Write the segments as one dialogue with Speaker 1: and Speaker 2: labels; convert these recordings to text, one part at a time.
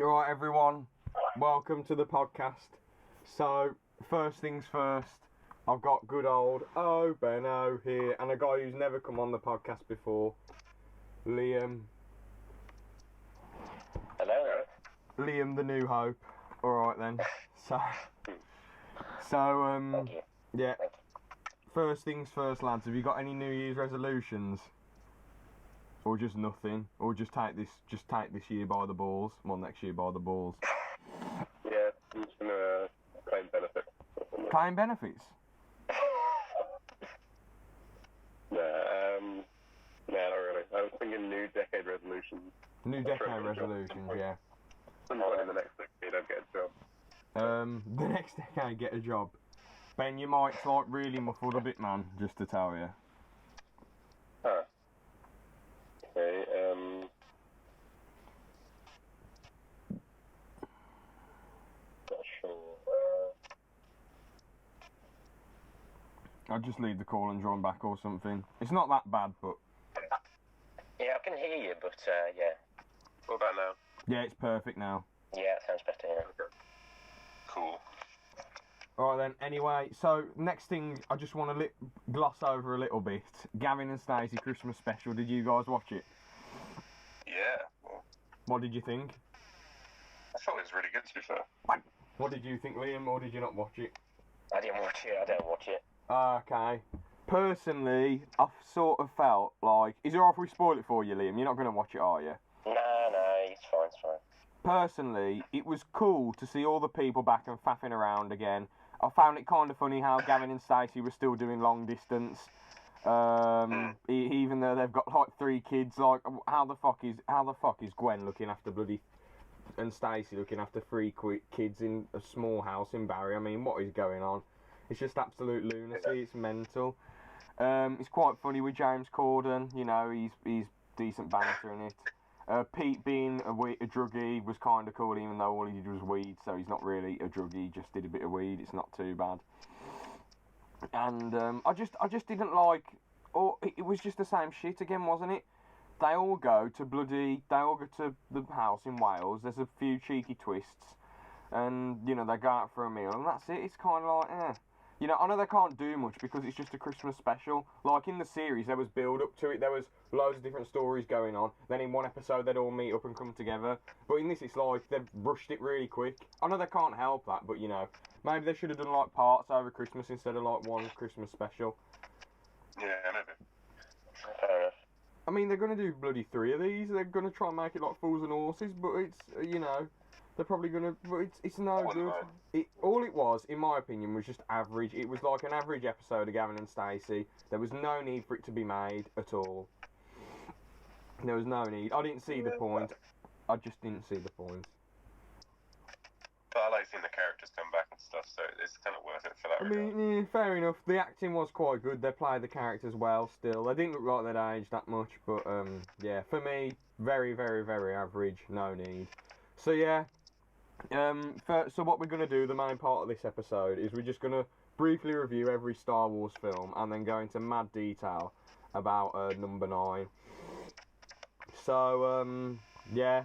Speaker 1: Alright everyone, welcome to the podcast. So, first things first, I've got good old Benno here, and a guy who's never come on the podcast before, Liam.
Speaker 2: Hello.
Speaker 1: Liam the New Hope. Alright then. Yeah. First things first, lads, have you got any New Year's resolutions? Or just nothing? Or just take this year by the balls? Well, next year by the balls.
Speaker 2: Yeah, I'm just gonna claim benefits.
Speaker 1: Claim benefits?
Speaker 2: No, not really. I was thinking new decade resolutions.
Speaker 1: New decade resolutions, yeah.
Speaker 2: Some point in the next decade I'd get a job.
Speaker 1: The next decade get a job. Ben, your mic's like really muffled a bit, man, just to tell you.
Speaker 2: Huh. Okay, not sure.
Speaker 1: I'll just leave the call and join back or something. It's not that bad, but...
Speaker 3: Yeah, I can hear you, but yeah.
Speaker 2: What about now?
Speaker 1: Yeah, it's perfect now.
Speaker 3: Yeah, it sounds better, yeah.
Speaker 2: Okay. Cool.
Speaker 1: Alright then, anyway, so next thing I just want to gloss over a little bit. Gavin and Stacey Christmas special, did you guys watch it?
Speaker 2: Yeah.
Speaker 1: What did you think?
Speaker 2: I thought it was really good, to be fair.
Speaker 1: What did you think, Liam, or did you not watch it?
Speaker 3: I didn't watch it, I don't watch it.
Speaker 1: Okay. Personally, I've sort of felt like... Is it alright if we spoil it for you, Liam? You're not going to watch it, are you?
Speaker 3: No, it's fine.
Speaker 1: Personally, it was cool to see all the people back and faffing around again. I found it kind of funny how Gavin and Stacey were still doing long distance. Even though they've got like 3 kids, like how the fuck is Gwen looking after bloody and Stacey looking after 3 kids in a small house in Barry? I mean, what is going on? It's just absolute lunacy. It's mental. It's quite funny with James Corden. You know, he's decent banter in it. Pete being a druggie was kind of cool, even though all he did was weed, so he's not really a druggie, he just did a bit of weed, it's not too bad. And I just didn't like, it was just the same shit again, wasn't it? They all go to the house in Wales, there's a few cheeky twists, and, you know, they go out for a meal, and that's it, it's kind of like, eh. You know, I know they can't do much because it's just a Christmas special. Like in the series, there was build up to it. There was loads of different stories going on. Then in one episode, they'd all meet up and come together. But in this, it's like they've rushed it really quick. I know they can't help that, but you know, maybe they should have done like parts over Christmas instead of like one Christmas special.
Speaker 2: Yeah, maybe.
Speaker 3: Fair enough.
Speaker 1: I mean, they're gonna do bloody 3 of these. They're gonna try and make it like Fools and Horses, but it's you know. They're probably gonna, but it's no good. All it was, in my opinion, was just average. It was like an average episode of Gavin and Stacey. There was no need for it to be made at all. There was no need. I didn't see the point. I just didn't see the point.
Speaker 2: But I like seeing the characters come back and stuff, so it's kind of worth it for that.
Speaker 1: I mean, yeah, fair enough. The acting was quite good. They played the characters well. Still, they didn't look like they'd aged that much. But yeah, for me, very, very, very average. No need. So yeah. So what we're going to do, the main part of this episode, is we're just going to briefly review every Star Wars film and then go into mad detail about number 9. So, yeah.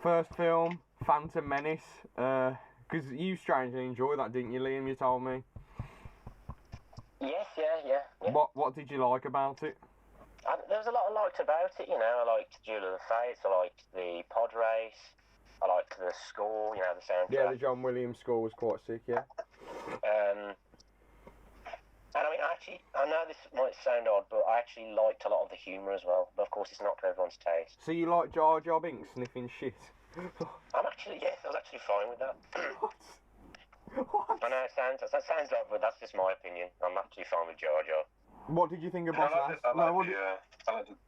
Speaker 1: First film, Phantom Menace. Because you strangely enjoyed that, didn't you, Liam? You told me.
Speaker 3: Yes, yeah.
Speaker 1: What did you like about it?
Speaker 3: There was a lot I liked about it, you know. I liked Duel of the Fates, I liked the pod race. I liked the score, you know, the soundtrack.
Speaker 1: Yeah, the John Williams score was quite sick, yeah.
Speaker 3: And I mean, I know this might sound odd, but I actually liked a lot of the humour as well. But of course, it's not to everyone's taste.
Speaker 1: So you like Jar Jar Binks sniffing shit?
Speaker 3: I was actually fine with that.
Speaker 1: What?
Speaker 3: I know that sounds odd, but that's just my opinion. I'm actually fine with Jar Jar.
Speaker 1: What did you think of Boss Nass?
Speaker 2: I like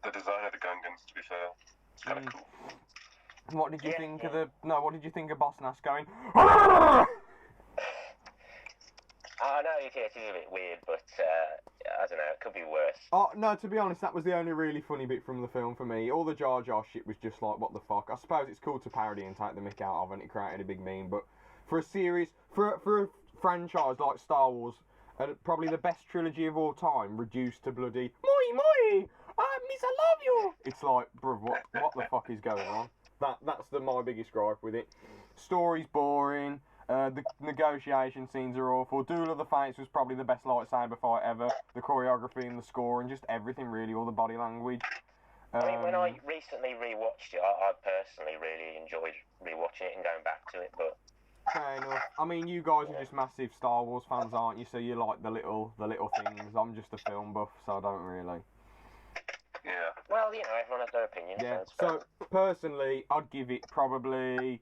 Speaker 2: the design of the Gungans, to be fair. It's kind of cool.
Speaker 1: What did you think of what did you think of Boss Nass going?
Speaker 3: I know it is a bit weird, but I don't know, it could be worse.
Speaker 1: Oh, no, to be honest, that was the only really funny bit from the film for me. All the Jar Jar shit was just like, what the fuck? I suppose it's cool to parody and take the mick out of, and it created a big meme, but for a series, for a franchise like Star Wars, probably the best trilogy of all time, reduced to bloody, Moi, Miss, I love you! It's like, bruv, what the fuck is going on? That's my biggest gripe with it. Story's boring. The negotiation scenes are awful. Duel of the Fates was probably the best lightsaber fight ever. The choreography and the score and just everything really, all the body language.
Speaker 3: I mean, when I recently rewatched it, I personally really enjoyed rewatching it and going back to it. But
Speaker 1: fair enough. I mean, you guys are just massive Star Wars fans, aren't you? So you like the little things. I'm just a film buff, so I don't really.
Speaker 2: Yeah.
Speaker 3: Well, you know, everyone has their opinion.
Speaker 1: Yeah.
Speaker 3: So
Speaker 1: So personally, I'd give it probably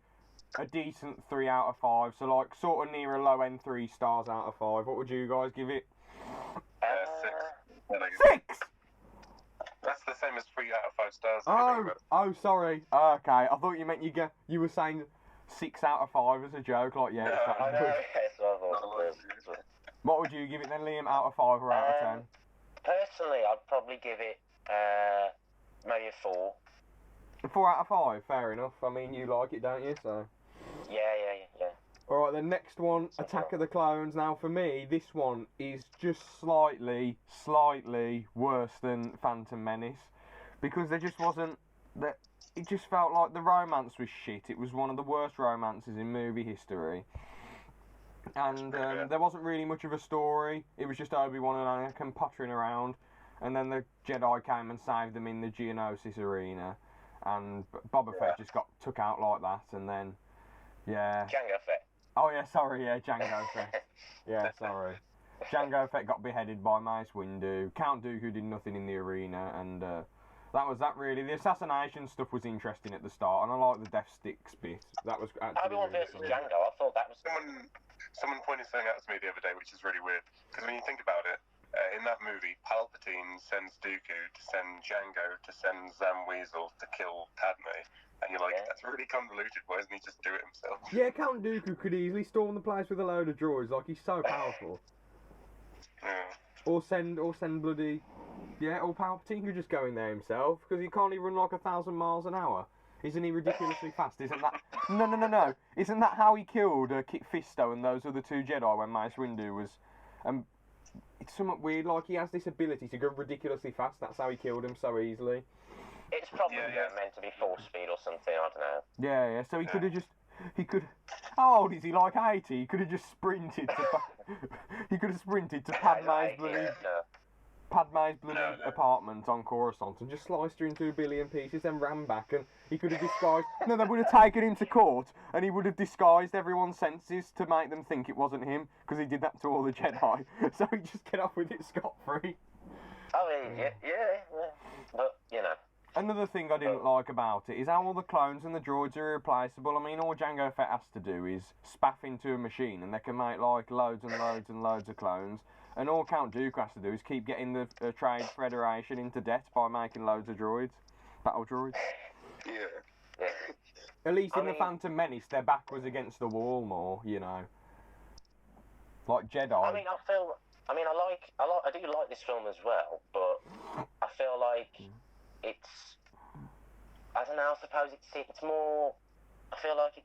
Speaker 1: a decent 3 out of 5. So like sort of near a low end 3 stars out of 5. What would you guys give it?
Speaker 2: 6. Yeah, like,
Speaker 1: 6.
Speaker 2: that's the same as 3 out of 5 stars.
Speaker 1: Oh, sorry. Okay, I thought you meant you were saying 6 out of 5 as a joke. Like, yeah.
Speaker 2: No,
Speaker 1: it's that
Speaker 3: I know.
Speaker 1: good.
Speaker 3: Yes, I thought so.
Speaker 1: What would you give it then, Liam? Out of 5 or out of 10?
Speaker 3: Personally, I'd probably give it maybe a 4.
Speaker 1: 4 out of 5. Fair enough. I mean, you like it, don't you? So.
Speaker 3: Yeah.
Speaker 1: All right, the next one, Attack of the Clones. Now, for me, this one is just slightly worse than Phantom Menace, because there just wasn't that. It just felt like the romance was shit. It was one of the worst romances in movie history, and there wasn't really much of a story. It was just Obi-Wan and Anakin pottering around, and then the Jedi came and saved them in the Geonosis arena, and Boba Fett just got took out like that, and then
Speaker 3: Jango Fett.
Speaker 1: Oh yeah, sorry, Jango Fett. Yeah, sorry. Jango Fett got beheaded by Mace Windu. Count Dooku did nothing in the arena, and that was that really. The assassination stuff was interesting at the start, and I like the Death Sticks bit. That was actually
Speaker 3: Obi-Wan
Speaker 1: really
Speaker 3: versus
Speaker 1: cool.
Speaker 3: Jango. I thought that was.
Speaker 2: Someone pointed something out to me the other day, which is really weird. Because when you think about it, in that movie, Palpatine sends Dooku to send Jango to send Zam Weasel to kill Padme. And you're like, that's really convoluted. Why doesn't he just do it himself?
Speaker 1: Yeah, Count Dooku could easily storm the place with a load of droids. Like, he's so powerful.
Speaker 2: Yeah.
Speaker 1: Or send bloody... Yeah, or Palpatine could just go in there himself, because he can't even run like 1,000 miles an hour. Isn't he ridiculously fast? Isn't that... No. Isn't that how he killed Kit Fisto and those other 2 Jedi when Mace Windu was... it's somewhat weird, like, he has this ability to go ridiculously fast. That's how he killed him so easily.
Speaker 3: It's probably meant to be force speed or something. I don't know.
Speaker 1: Yeah. So he could have just... He could... How old is he? Like 80? He could have just sprinted to... he could have sprinted to Padme's bloody... Padme's bloody apartment on Coruscant and just sliced her into a billion pieces, then ran back, and he could have disguised... No, they would have taken him to court, and he would have disguised everyone's senses to make them think it wasn't him, because he did that to all the Jedi. So he just get off with it scot-free.
Speaker 3: I mean, yeah. But, you know.
Speaker 1: Another thing I didn't like about it is how all the clones and the droids are irreplaceable. I mean, all Jango Fett has to do is spaff into a machine, and they can make, like, loads and loads of clones. And all Count Dooku has to do is keep getting the Trade Federation into debt by making loads of droids. Battle droids.
Speaker 2: Yeah.
Speaker 1: At least in the Phantom Menace, their back was against the wall more, you know. Like Jedi.
Speaker 3: I do like this film as well, but I feel like it's... I don't know, I suppose it's more... I feel like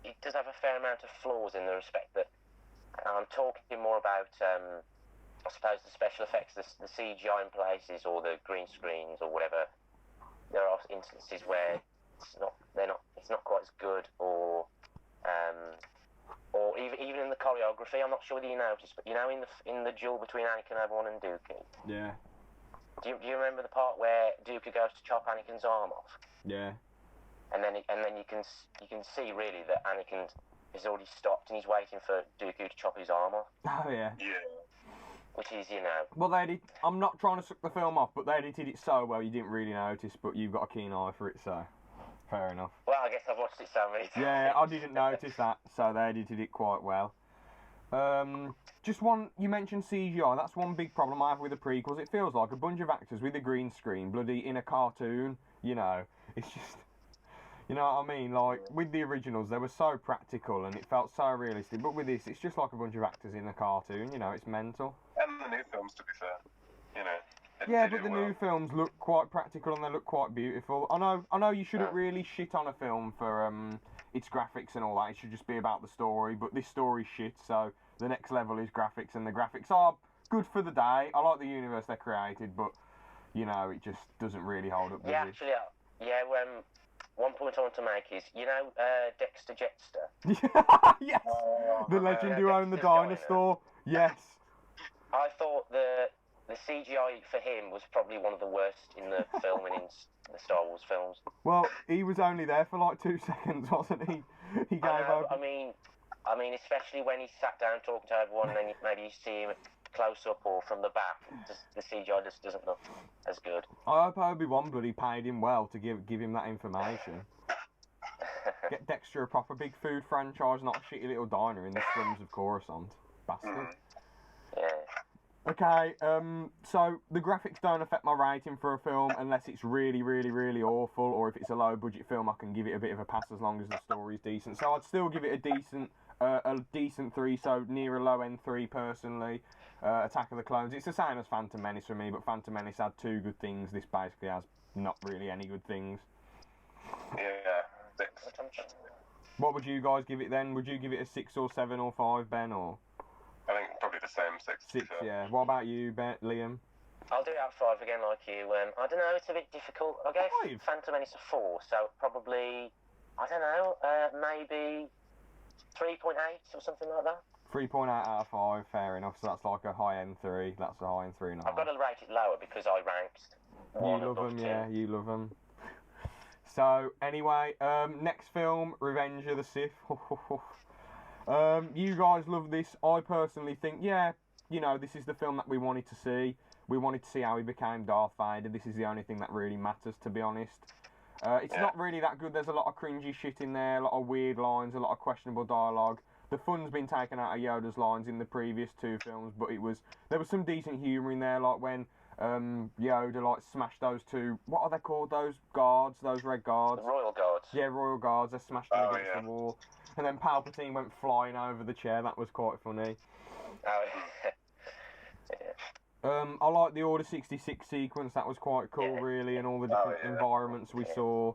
Speaker 3: it does have a fair amount of flaws in the respect that I'm talking more about, I suppose, the special effects, the CGI in places, or the green screens, or whatever. There are instances where it's not quite as good, or even in the choreography. I'm not sure whether you noticed, but you know, in the duel between Anakin, Obi-Wan, and Dooku.
Speaker 1: Yeah.
Speaker 3: Do you remember the part where Dooku goes to chop Anakin's arm off?
Speaker 1: Yeah.
Speaker 3: And then you can see really that Anakin has already stopped and he's waiting for Dooku to chop his arm off.
Speaker 1: Oh yeah.
Speaker 2: Yeah.
Speaker 3: Which is, you know.
Speaker 1: Well, I'm not trying to suck the film off, but they edited it so well you didn't really notice, but you've got a keen eye for it, so fair enough.
Speaker 3: Well, I guess I've watched it so many times.
Speaker 1: Yeah, I didn't notice that, so they edited it quite well. Just one, you mentioned CGI, that's one big problem I have with the prequels. It feels like a bunch of actors with a green screen, bloody in a cartoon, you know. It's just, you know what I mean? Like, with the originals, they were so practical and it felt so realistic, but with this, it's just like a bunch of actors in a cartoon, you know, it's mental.
Speaker 2: And the new films, to be fair, you know.
Speaker 1: Yeah, but the new films look quite practical and they look quite beautiful. I know you shouldn't really shit on a film for its graphics and all that. It should just be about the story, but this story's shit, so the next level is graphics, and the graphics are good for the day. I like the universe they created, but, you know, it just doesn't really hold up, does it?
Speaker 3: Actually, one point I want to make is, Dexter Jetster?
Speaker 1: Yes!
Speaker 2: Oh,
Speaker 1: The legend who owned the
Speaker 3: Dexter's Diner.
Speaker 1: dinosaur. Yes.
Speaker 3: I thought the CGI for him was probably one of the worst in the film and in the Star Wars films.
Speaker 1: Well, he was only there for like 2 seconds, wasn't he? He gave
Speaker 3: I know,
Speaker 1: over.
Speaker 3: I mean, especially when he sat down talking to everyone, and then maybe you see him close up or from the back. The CGI just doesn't look as good.
Speaker 1: I hope Obi-Wan bloody paid him well to give him that information. Get Dexter a proper big food franchise, not a shitty little diner in the slums of Coruscant. Bastard.
Speaker 3: Yeah.
Speaker 1: Okay, so the graphics don't affect my rating for a film unless it's really, really, really awful, or if it's a low-budget film, I can give it a bit of a pass as long as the story's decent. So I'd still give it a decent 3, so near a low-end 3 personally. Attack of the Clones, it's the same as Phantom Menace for me, but Phantom Menace had 2 good things. This basically has not really any good things.
Speaker 2: Yeah.
Speaker 1: What would you guys give it then? Would you give it a 6 or 7 or 5, Ben, or?
Speaker 2: I think probably the same 6.
Speaker 1: 6, yeah. What about you, Ben, Liam?
Speaker 3: I'll do it at 5 again, like you. I don't know, it's a bit difficult. I gave
Speaker 1: 5?
Speaker 3: Phantom Menace a 4, so probably, I don't know, maybe 3.8 or something like that.
Speaker 1: 3.8 out of 5, fair enough. So that's like a high-end 3. That's a high-end 3.5.
Speaker 3: I've got to rate it lower because I ranked 1
Speaker 1: You love
Speaker 3: above
Speaker 1: them,
Speaker 3: 2.
Speaker 1: yeah, you love them. So, anyway, next film, Revenge of the Sith. You guys love this. I personally think, yeah, this is the film that we wanted to see. We wanted to see how he became Darth Vader. This is the only thing that really matters, to be honest. It's not really that good. There's a lot of cringy shit in there, a lot of weird lines, a lot of questionable dialogue. The fun's been taken out of Yoda's lines in the previous 2 films, but there was some decent humour in there, like when Yoda smashed those 2. What are they called? Those guards, those red guards.
Speaker 3: The Royal Guards.
Speaker 1: Yeah, Royal Guards. They smashed them against the wall, and then Palpatine went flying over the chair. That was quite funny.
Speaker 3: Oh, yeah.
Speaker 1: I like the Order 66 sequence. That was quite cool, really, and all the different environments we saw.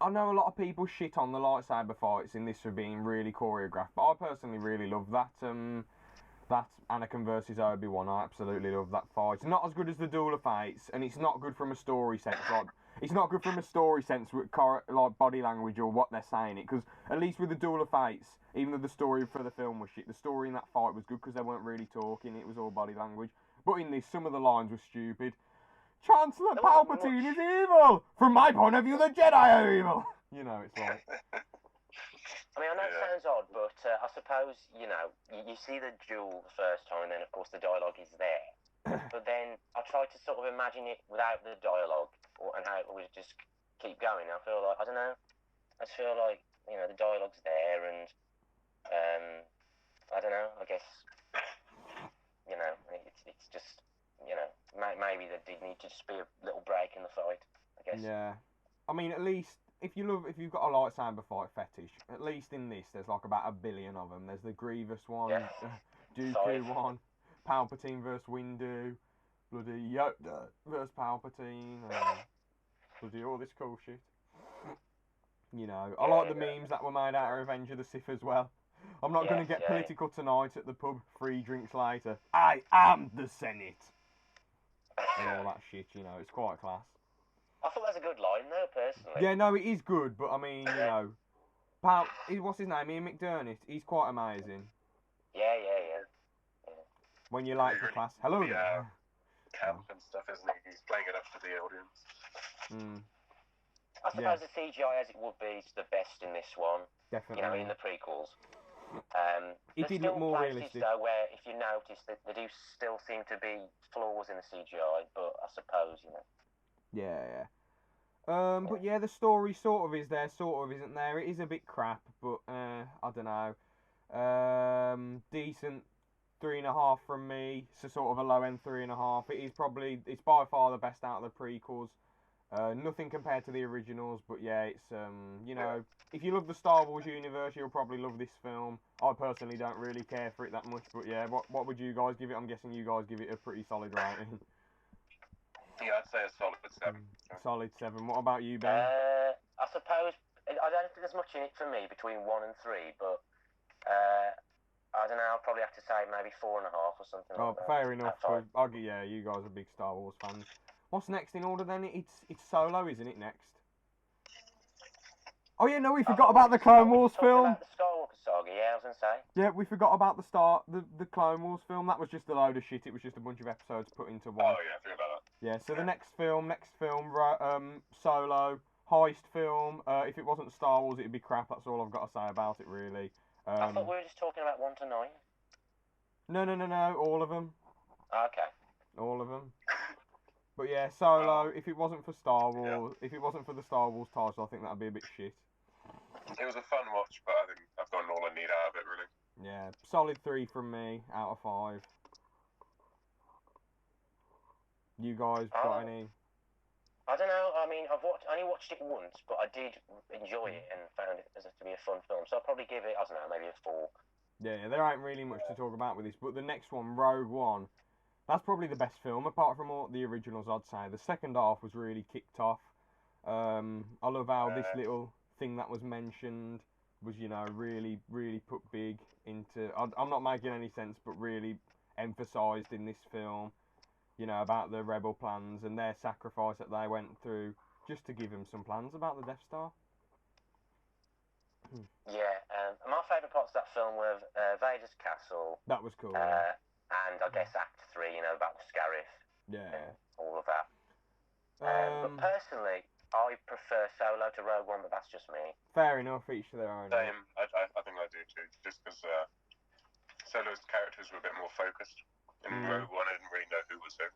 Speaker 1: I know a lot of people shit on the lightsaber fights in this for being really choreographed, but I personally really love that. That Anakin versus Obi-Wan, I absolutely love that fight. It's not as good as the Duel of Fates, and it's not good from a story sense. It's not good from a story sense with body language or what they're saying it, because at least with the Duel of Fates, even though the story for the film was shit, the story in that fight was good because they weren't really talking. It was all body language. But in this, some of the lines were stupid. Chancellor Palpatine is evil! From my point of view, the Jedi are evil! It's like...
Speaker 3: I mean, I know it sounds odd, but I suppose, you see the duel the first time, and then, of course, the dialogue is there. But then I try to sort of imagine it without the dialogue, and how it would just keep going. I feel like, I don't know, I just feel like, the dialogue's there, and, I don't know, I guess, it's just, maybe there did need to just be a little break in the fight, I guess.
Speaker 1: Yeah. I mean, at least, if you've got a lightsaber fight fetish, at least in this, there's like about 1 billion of them. There's the Grievous one, Dooku one, Palpatine versus Windu, bloody Yoda versus Palpatine, bloody all this cool shit. I like the memes that were made out of Revenge of the Sith as well. I'm not going to get political tonight at the pub, 3 drinks later. I am the Senate. And all that shit, it's quite class.
Speaker 3: I thought that's a good line, though, personally.
Speaker 1: Yeah, no, it is good, but I mean, what's his name? Ian McDermott. He's quite amazing.
Speaker 3: Yeah.
Speaker 1: When you're late for class, hello there.
Speaker 2: Camp and stuff, isn't he? He's playing it up to the audience.
Speaker 3: I suppose the CGI, as it would be, is the best in this one.
Speaker 1: Definitely.
Speaker 3: In the prequels.
Speaker 1: It did look more realistic.
Speaker 3: Though, where, if you notice, that there do still seem to be flaws in the CGI, but I suppose,
Speaker 1: Yeah. But yeah, the story sort of is there, sort of isn't there. It is a bit crap, but I don't know. Decent 3.5 from me. So sort of a low end 3.5. It's by far the best out of the prequels. Nothing compared to the originals, but yeah, it's if you love the Star Wars universe, you'll probably love this film. I personally don't really care for it that much, but yeah, what would you guys give it? I'm guessing you guys give it a pretty solid rating.
Speaker 2: Yeah, I'd say a solid 7.
Speaker 1: Solid 7. What about you, Ben?
Speaker 3: I suppose I don't think there's much in it for me between 1 and 3, but I don't know. I'll probably have to say maybe 4.5 or something.
Speaker 1: Oh,
Speaker 3: like that.
Speaker 1: fair enough. Yeah, you guys are big Star Wars fans. What's next in order then? It's Solo, isn't it? Next. Oh yeah, no, we forgot about the Clone Wars film.
Speaker 3: About the Skywalker saga, yeah, I was gonna say.
Speaker 1: Yeah, we forgot about the Clone Wars film. That was just a load of shit. It was just a bunch of episodes put into one.
Speaker 2: Oh yeah, I forgot about that.
Speaker 1: Yeah, so the next film, Solo, heist film. If it wasn't Star Wars, it'd be crap. That's all I've got to say about it, really.
Speaker 3: I thought we were just talking about 1 to 9.
Speaker 1: No, all of them.
Speaker 3: Okay.
Speaker 1: All of them. But yeah, Solo, if it wasn't for Star Wars, if it wasn't for the Star Wars title, I think that'd be a bit shit.
Speaker 2: It was a fun watch, but I think I've gotten all I need out of it, really.
Speaker 1: Yeah, solid 3 from me out of 5. You guys got any?
Speaker 3: I don't know. I mean, I only watched it once, but I did enjoy it and found it to be a fun film. So I'll probably give it, I don't know, maybe a 4.
Speaker 1: Yeah, there ain't really much to talk about with this, but the next one, Rogue One, that's probably the best film, apart from all the originals, I'd say. The second half was really kicked off. I love how this little thing that was mentioned was, you know, really, really put big into... I'm not making any sense, but really emphasised in this film, you know, about the rebel plans and their sacrifice that they went through just to give them some plans about the Death Star.
Speaker 3: Yeah, my favourite parts of that film were Vader's castle.
Speaker 1: That was cool.
Speaker 3: And I guess Act 3, you know, about the Scarif.
Speaker 1: Yeah.
Speaker 3: And all of that. But personally, I prefer Solo to Rogue One, but that's just me.
Speaker 1: Fair enough, each to their own.
Speaker 2: Same, I think I do too, just because Solo's characters were a bit more focused. In Rogue One, I didn't really know who was who.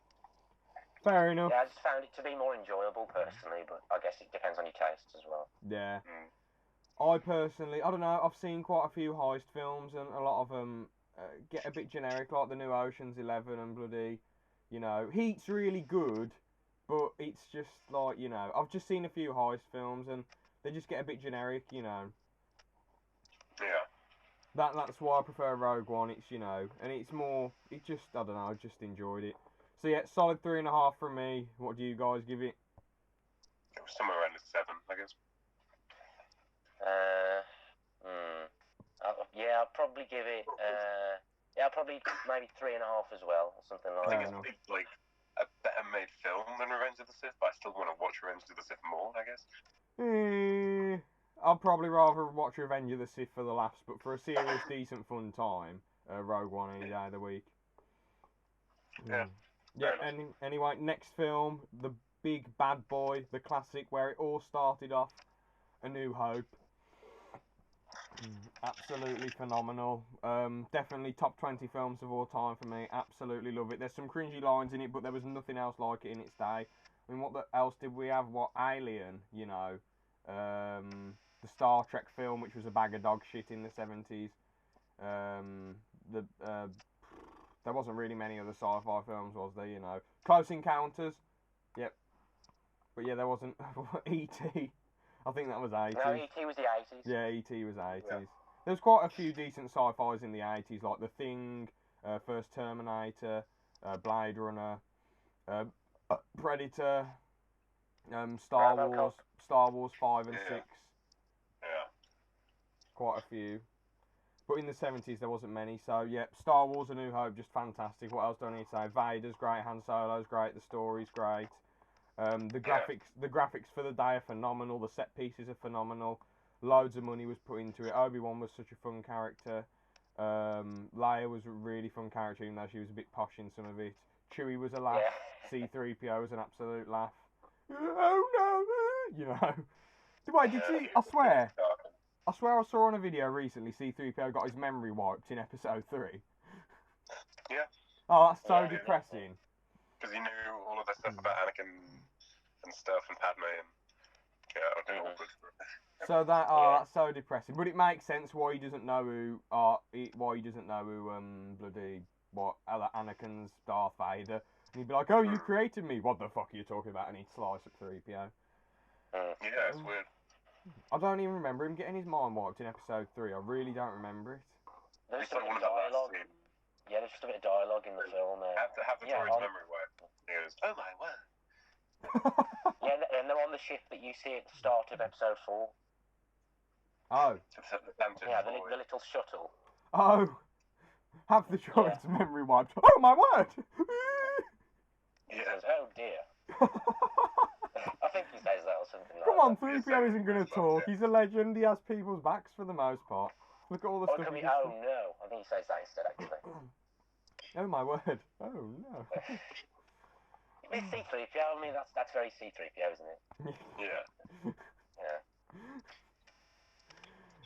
Speaker 1: Fair enough.
Speaker 3: Yeah, I just found it to be more enjoyable personally, but I guess it depends on your tastes as well.
Speaker 1: Yeah. I personally, I don't know, I've seen quite a few heist films and a lot of them get a bit generic, like the new Ocean's 11 and bloody, you know, Heat's really good, but it's just like, you know, I've just seen a few heist films and they just get a bit generic, you know.
Speaker 2: Yeah.
Speaker 1: That's why I prefer Rogue One. It's, you know, and it's more, it just, I don't know, I just enjoyed it. So yeah, solid 3.5 from me. What do you guys give it?
Speaker 2: It was somewhere around a 7, I guess.
Speaker 3: Yeah, I'll probably give it, yeah, probably maybe 3.5 as well, or something like that.
Speaker 2: I think it's like a better made film than Revenge of the Sith, but I still want to watch Revenge of the Sith more, I guess.
Speaker 1: I'd probably rather watch Revenge of the Sith for the laughs, but for a serious, decent, fun time, Rogue One any day of the week.
Speaker 2: Yeah.
Speaker 1: Yeah, anyway, next film, the big bad boy, the classic where it all started off, A New Hope. Absolutely phenomenal. Definitely top 20 films of all time for me. Absolutely love it. There's some cringy lines in it, but there was nothing else like it in its day. I mean, what else did we have? What, Alien, you know. The Star Trek film, which was a bag of dog shit in the 70s. There wasn't really many other sci-fi films, was there, you know. Close Encounters. Yep. But yeah, there wasn't. E.T. I think that was 80s.
Speaker 3: No, E.T. was the 80s.
Speaker 1: Yeah, E.T. was 80s.
Speaker 2: Yeah.
Speaker 1: There was quite a few decent sci-fis in the 80s, like The Thing, First Terminator, Blade Runner, Predator, Star Wars 5 and 6.
Speaker 2: Yeah.
Speaker 1: Quite a few. But in the 70s there wasn't many, so yeah, Star Wars A New Hope, just fantastic. What else do I need to say? Vader's great, Han Solo's great, the story's great. The graphics for the day are phenomenal, the set pieces are phenomenal. Loads of money was put into it. Obi-Wan was such a fun character. Leia was a really fun character, even though she was a bit posh in some of it. Chewie was a laugh. Yeah. C-3PO was an absolute laugh. Oh no! You know. Wait, did you? I swear I saw on a video recently C-3PO got his memory wiped in episode 3.
Speaker 2: Yeah.
Speaker 1: Oh, that's so depressing.
Speaker 2: Because he knew all of that stuff about Anakin and stuff and Padme and yeah, I think awkward for it.
Speaker 1: So that's so depressing. But it makes sense why he doesn't know who Anakin's Darth Vader. And he'd be like, "Oh, you created me. What the fuck are you talking about?" And he'd slice up 3PO.
Speaker 2: Yeah, it's weird.
Speaker 1: I don't even remember him getting his mind wiped in episode 3. I really don't remember it.
Speaker 3: There's just a bit of dialogue. Yeah, there's just a bit of dialogue in the film there.
Speaker 2: Have the Tory's memory wiped. He goes, "Oh my word."
Speaker 3: Yeah, and they're on the ship that you see at the start of episode 4.
Speaker 1: Oh.
Speaker 3: Yeah, the little shuttle.
Speaker 1: Oh. Have the droid's memory wiped. Oh my word!
Speaker 3: He says, "Oh dear." I think he says that or something like
Speaker 1: Come
Speaker 3: that.
Speaker 1: on, 3PO isn't going to talk. He's a legend. He has people's backs for the most part. Look at all the
Speaker 3: Or it
Speaker 1: stuff
Speaker 3: could
Speaker 1: he
Speaker 3: be,
Speaker 1: does.
Speaker 3: oh no. I think he says that instead, actually.
Speaker 1: Oh my word. Oh no.
Speaker 3: It's C3PO. I mean, that's very C3PO, isn't it?
Speaker 2: Yeah.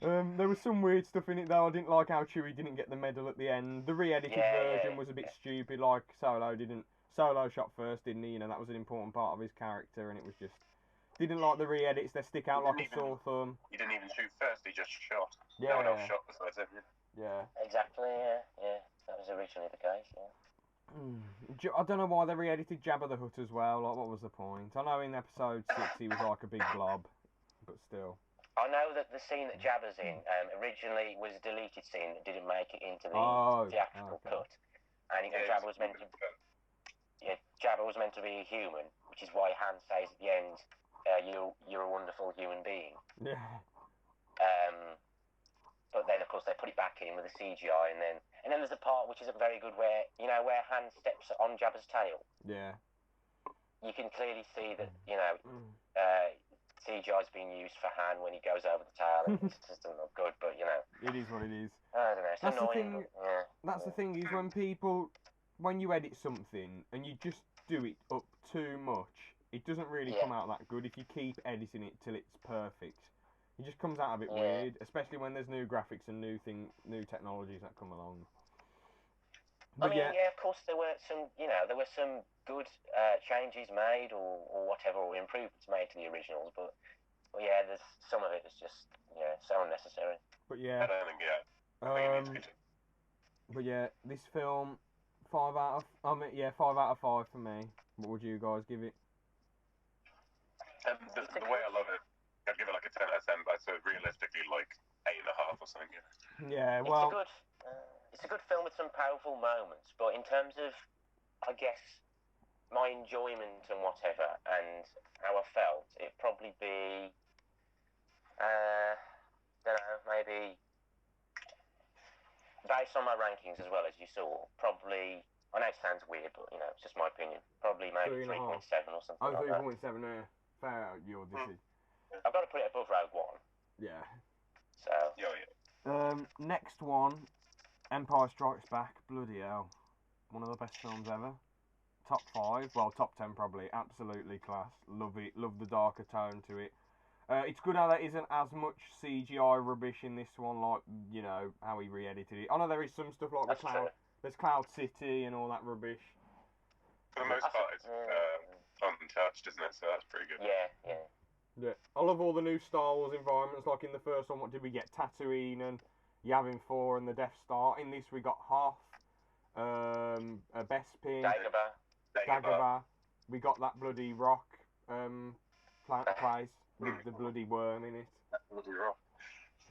Speaker 3: Yeah.
Speaker 1: There was some weird stuff in it though. I didn't like how Chewie didn't get the medal at the end. The re-edited version was a bit stupid. Like Solo shot first, didn't he? You know, that was an important part of his character, and it was just didn't like the re-edits. They stick out like a sore thumb.
Speaker 2: He didn't even shoot first. He just shot.
Speaker 1: Yeah.
Speaker 2: No one else shot besides him.
Speaker 1: Yeah.
Speaker 3: Exactly. Yeah. That was originally the case. Yeah.
Speaker 1: I don't know why they re-edited Jabba the Hutt as well. Like, what was the point? I know in episode 6 he was like a big blob, but still.
Speaker 3: I know that the scene that Jabba's in originally was a deleted scene that didn't make it into the theatrical cut, and Jabba was meant to. Yeah, Jabba was meant to be a human, which is why Han says at the end, "You're a wonderful human being."
Speaker 1: Yeah.
Speaker 3: But then of course they put it back in with the CGI, and then there's a part which isn't very good where where Han steps on Jabba's tail.
Speaker 1: Yeah.
Speaker 3: You can clearly see that CGI's being used for Han when he goes over the tail, and it just doesn't look good. But
Speaker 1: it is what it is.
Speaker 3: I don't know. It's
Speaker 1: That's
Speaker 3: annoying.
Speaker 1: the thing.
Speaker 3: But, yeah.
Speaker 1: That's the thing is when you edit something and you just do it up too much, it doesn't really come out that good. If you keep editing it till it's perfect, it just comes out a bit weird. Especially when there's new graphics and new technologies that come along. But
Speaker 3: of course there were some good changes made or whatever, or improvements made to the originals, but there's some of it is just so unnecessary.
Speaker 1: But yeah.
Speaker 2: I don't think
Speaker 1: But yeah, this film 5 out of 5 for me. What would you guys give it?
Speaker 2: The way I love it, I'd give it like a 10 out of 10, but so realistically like 8.5 or something.
Speaker 1: Yeah, well,
Speaker 3: it's a good film with some powerful moments, but in terms of, I guess, my enjoyment and whatever, and how I felt, it'd probably be, don't know, maybe, based on my rankings as well as you saw, probably, I know it sounds weird, but, it's just my opinion, probably maybe 3.7 or something like that.
Speaker 1: 3.7, fair out your decision.
Speaker 3: I've got to put it above Rogue One.
Speaker 1: Yeah.
Speaker 3: So.
Speaker 1: Next one, Empire Strikes Back. Bloody hell. One of the best films ever. Top 5, well, top 10 probably. Absolutely class. Love it. Love the darker tone to it. It's good how there isn't as much CGI rubbish in this one, like, how he re-edited it. I know there is some stuff like there's Cloud City and all that rubbish.
Speaker 2: For the most part, it's untouched, isn't it? So that's pretty good.
Speaker 1: Yeah. I love all the new Star Wars environments. Like in the first one, what did we get? Tatooine and Yavin 4 and the Death Star. In this, we got Hoth, a Bespin, Dagobah. We got that bloody rock place with the bloody worm in it.
Speaker 2: That bloody rock.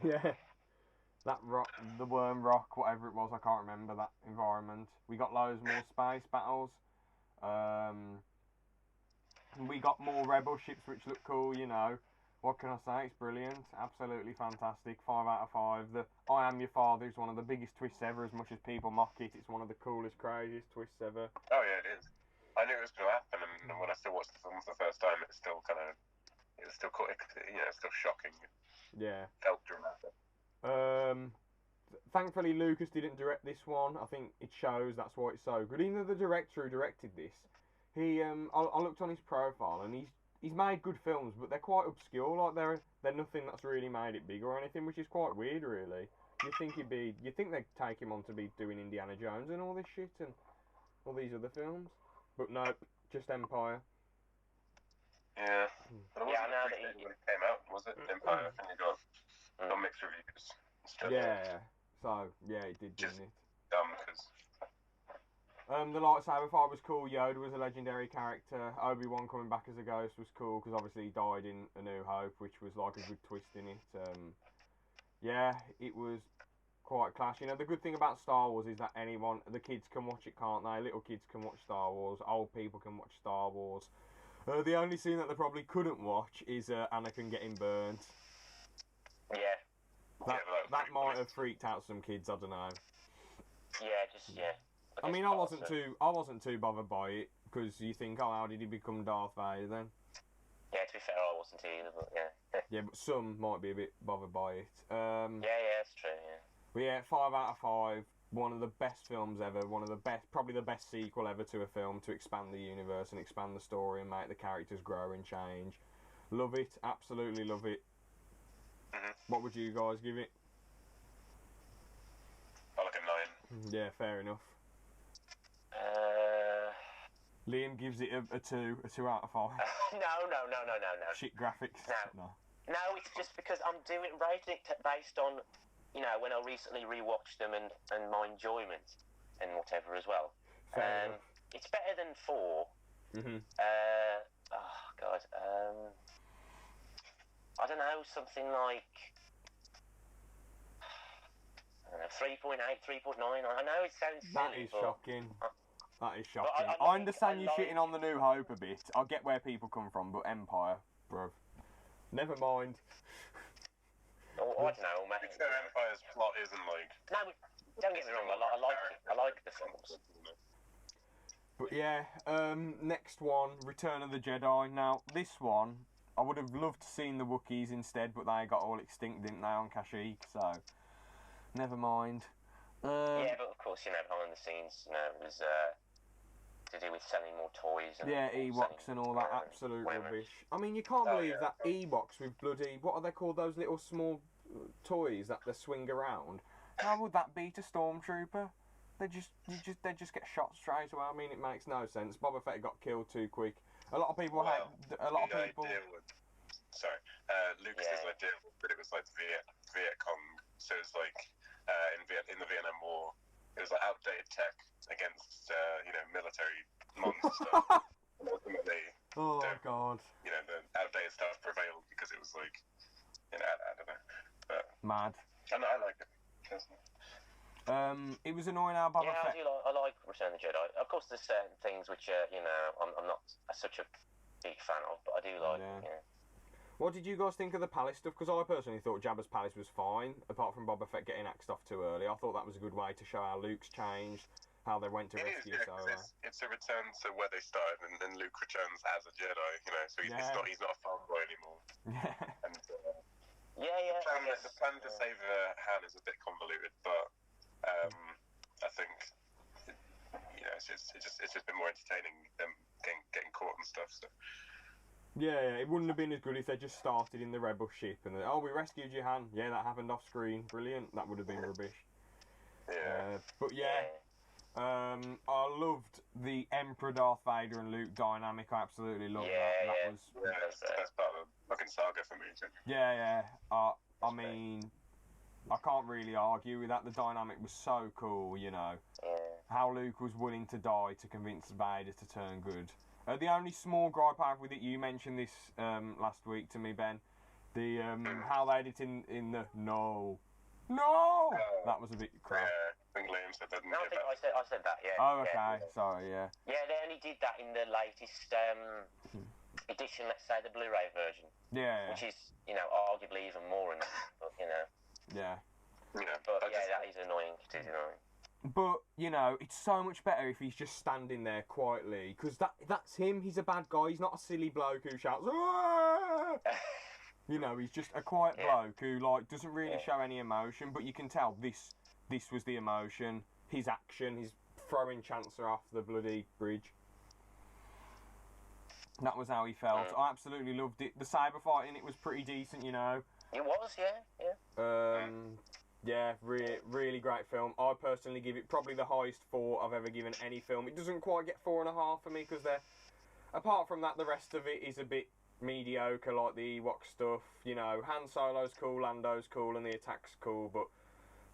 Speaker 1: Yeah. That rock, the worm rock, whatever it was, I can't remember that environment. We got loads more space battles. We got more rebel ships which look cool, What can I say? It's brilliant. Absolutely fantastic. 5 out of 5. The I Am Your Father is one of the biggest twists ever, as much as people mock it. It's one of the coolest, craziest twists ever.
Speaker 2: Oh, yeah, it is. I knew it was going to happen, and when I still watched the film for the first time, it was still still shocking.
Speaker 1: Yeah.
Speaker 2: Felt dramatic.
Speaker 1: Thankfully, Lucas didn't direct this one. I think it shows that's why it's so good. Even though the director who directed this, I looked on his profile and he's made good films, but they're quite obscure. Like they're nothing that's really made it big or anything, which is quite weird, really. You think they'd take him on to be doing Indiana Jones and all this shit and all these other films, but nope, just Empire.
Speaker 2: Yeah, but it wasn't appreciated when it came out, was it? Empire, I think it got mixed reviews.
Speaker 1: Yeah. So it did, didn't it?
Speaker 2: Dumb because.
Speaker 1: The lightsaber fight was cool. Yoda was a legendary character. Obi-Wan coming back as a ghost was cool because obviously he died in A New Hope, which was like a good twist in it. It was quite class. The good thing about Star Wars is that the kids can watch it, can't they? Little kids can watch Star Wars. Old people can watch Star Wars. The only scene that they probably couldn't watch is Anakin getting burnt.
Speaker 3: Yeah.
Speaker 1: That might have freaked out some kids. I don't know.
Speaker 3: Yeah.
Speaker 1: I mean, I wasn't too bothered by it because you think, oh, how did he become Darth Vader then?
Speaker 3: Yeah, to be fair, I wasn't either, but yeah.
Speaker 1: Yeah, but some might be a bit bothered by it.
Speaker 3: Yeah, it's true, yeah.
Speaker 1: But yeah, 5 out of 5. One of the best films ever. One of the best, probably the best sequel ever to a film to expand the universe and expand the story and make the characters grow and change. Love it, absolutely love it.
Speaker 2: Mm-hmm.
Speaker 1: What would you guys give it?
Speaker 2: I like a 9.
Speaker 1: Yeah, fair enough. Liam gives it a 2 out of 5.
Speaker 3: No.
Speaker 1: Shit graphics.
Speaker 3: No, it's just because I'm rating it based on, when I recently rewatched them and my enjoyment and whatever as well.
Speaker 1: Fair enough.
Speaker 3: It's better than 4.
Speaker 1: Mhm.
Speaker 3: Oh God. I don't know, something like 3.8, 3.9. I know it sounds silly,
Speaker 1: That is
Speaker 3: but
Speaker 1: shocking. That is shocking.
Speaker 3: I
Speaker 1: I understand you shitting on the New Hope a bit. I get where people come from, but Empire, bruv. Never mind.
Speaker 3: I don't know, maybe.
Speaker 2: Because Empire's plot isn't like.
Speaker 3: No, don't get me wrong. I like it. I like the films.
Speaker 1: But yeah, next one, Return of the Jedi. Now, this one, I would have loved to seen the Wookiees instead, but they got all extinct, didn't they, on Kashyyyk, so never mind.
Speaker 3: Yeah, but of course, behind the scenes, it was to do with selling more toys. And
Speaker 1: yeah, Ewoks and all that absolute rubbish. I mean, you can't believe that Ewoks with bloody, what are they called, those little small toys that they swing around? How would that be to Stormtrooper? They just get shot straight away. I mean, it makes no sense. Boba Fett got killed too quick. A lot of people
Speaker 2: Lucas's idea, but it was like Viet Cong. So it was like in the Vietnam War, it was like outdated tech against military monster stuff. And ultimately,
Speaker 1: God,
Speaker 2: the outdated stuff prevailed because it was like, I don't know, but
Speaker 1: mad.
Speaker 2: I like it personally.
Speaker 1: It was annoying how Boba Fett.
Speaker 3: I like Return of the Jedi. Of course, there's certain things which I'm not such a big fan of, but I do like. Yeah.
Speaker 1: What did you guys think of the palace stuff? Because I personally thought Jabba's palace was fine, apart from Boba Fett getting axed off too early. I thought that was a good way to show how Luke's changed, how they went to rescue Solo.
Speaker 2: It's a return to where they started, and then Luke returns as a Jedi. So he's not a farm boy anymore.
Speaker 1: Yeah.
Speaker 2: And
Speaker 3: The
Speaker 2: plan to save Han is a bit convoluted, but I think it's just been more entertaining them getting caught and stuff. So.
Speaker 1: Yeah, it wouldn't have been as good if they just started in the rebel ship and we rescued you, Han. Yeah, that happened off screen. Brilliant. That would have been rubbish.
Speaker 2: Yeah.
Speaker 1: I loved the Emperor Darth Vader and Luke dynamic. I absolutely loved that.
Speaker 2: That's the best part of the fucking saga for me.
Speaker 1: Yeah. I mean, I can't really argue with that. The dynamic was so cool, How Luke was willing to die to convince Vader to turn good. The only small gripe I have with it, you mentioned this last week to me, Ben. The how they did it in the no, that was a bit crap.
Speaker 2: Yeah, I think Liam said that.
Speaker 3: No, I think I said that. Yeah.
Speaker 1: Oh, okay. Sorry. Yeah.
Speaker 3: Yeah, they only did that in the latest edition. Let's say the Blu-ray version.
Speaker 1: Yeah.
Speaker 3: Which is, arguably even more annoying. But
Speaker 1: Yeah.
Speaker 3: But that is annoying. It is annoying.
Speaker 1: But, it's so much better if he's just standing there quietly, because that's him. He's a bad guy. He's not a silly bloke who shouts, "Aah!" He's just a quiet bloke who, doesn't really show any emotion, but you can tell this was the emotion, his action, his throwing Chancellor off the bloody bridge. That was how he felt. I absolutely loved it. The saber fight in it was pretty decent,
Speaker 3: It was, yeah.
Speaker 1: Yeah, really great film. I personally give it probably the highest 4 I've ever given any film. It doesn't quite get 4.5 for me because apart from that, the rest of it is a bit mediocre, like the Ewok stuff. Han Solo's cool, Lando's cool, and the attack's cool, but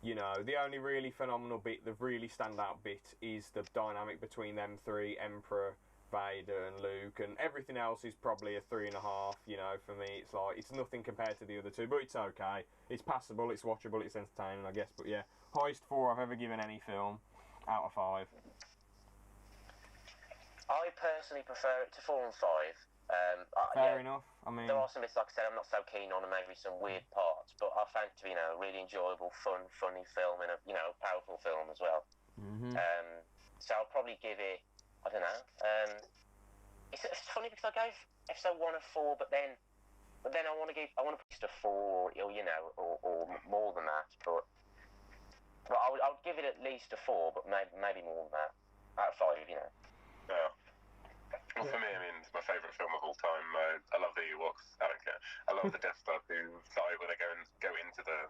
Speaker 1: the only really phenomenal bit, the really standout bit, is the dynamic between them three, Emperor, Vader and Luke, and everything else is probably a 3.5. For me, it's nothing compared to the other two, but it's okay. It's passable, it's watchable, it's entertaining, I guess. But yeah, highest 4 I've ever given any film out of 5.
Speaker 3: I personally prefer it to 4 and 5.
Speaker 1: Fair enough. I mean,
Speaker 3: there are some bits, like I said, I'm not so keen on, and maybe some weird parts, but I found it to be, a really enjoyable, funny film, and a powerful film as well.
Speaker 1: Mm-hmm.
Speaker 3: So I'll probably give it, I don't know. It's funny because I gave episode 1 of 4, but then I want to put it a 4, or more than that. But I would give it at least a 4, but maybe more than that. Out of 5,
Speaker 2: Yeah. Well, for me, I mean, it's my favourite film of all time. I love the Ewoks. I don't care. I love the Death Star who fly where they go into the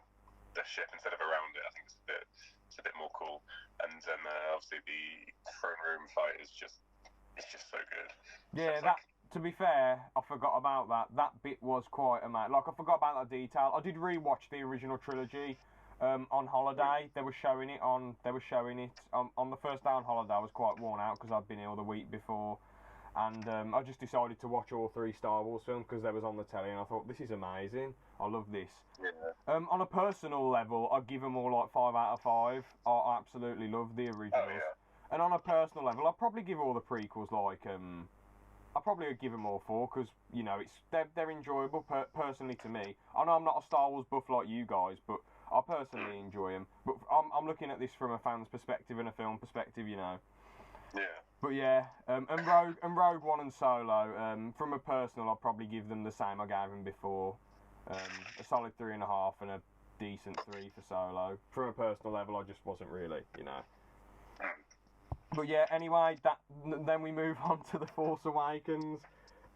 Speaker 2: ship instead of around it. I think it's a bit more cool. And then obviously the throne room fight is just so good.
Speaker 1: Yeah,
Speaker 2: so
Speaker 1: to be fair, I forgot about that. That bit was quite amazing. Like, I forgot about that detail. I did rewatch the original trilogy on holiday. They were showing it on the first day on holiday. I was quite worn out because I'd been ill the week before. And I just decided to watch all 3 Star Wars films because they was on the telly, and I thought, this is amazing. I love this.
Speaker 2: Yeah.
Speaker 1: On a personal level, I'd give them all like 5 out of 5. I absolutely love the originals.
Speaker 2: Oh, yeah.
Speaker 1: And on a personal level, I'd probably give all the prequels like I'd probably give them all 4 because they're enjoyable personally to me. I know I'm not a Star Wars buff like you guys, but I personally enjoy them. But I'm looking at this from a fan's perspective and a film perspective,
Speaker 2: Yeah.
Speaker 1: But yeah, and Rogue One and Solo, from a personal, I'll probably give them the same I gave them before. A solid 3.5 and a decent 3 for Solo. From a personal level, I just wasn't really, But yeah, anyway, then we move on to The Force Awakens.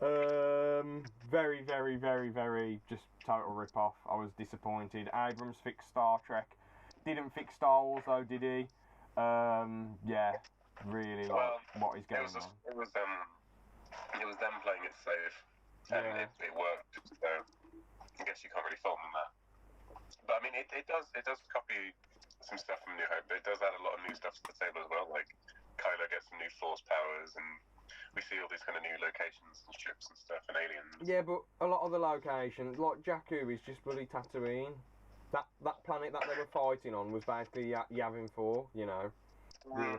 Speaker 1: Very, very, very, very just total rip-off. I was disappointed. Abrams fixed Star Trek. Didn't fix Star Wars though, did he? Yeah. Really, what is going on?
Speaker 2: It was them playing it safe, and it worked. So I guess you can't really fault them on that. But I mean, it does copy some stuff from New Hope, but it does add a lot of new stuff to the table as well. Like Kylo gets some new Force powers, and we see all these kind of new locations and ships and stuff and aliens.
Speaker 1: Yeah, but a lot of the locations, like Jakku, is just bloody Tatooine. That planet that they were fighting on was basically Yavin 4, real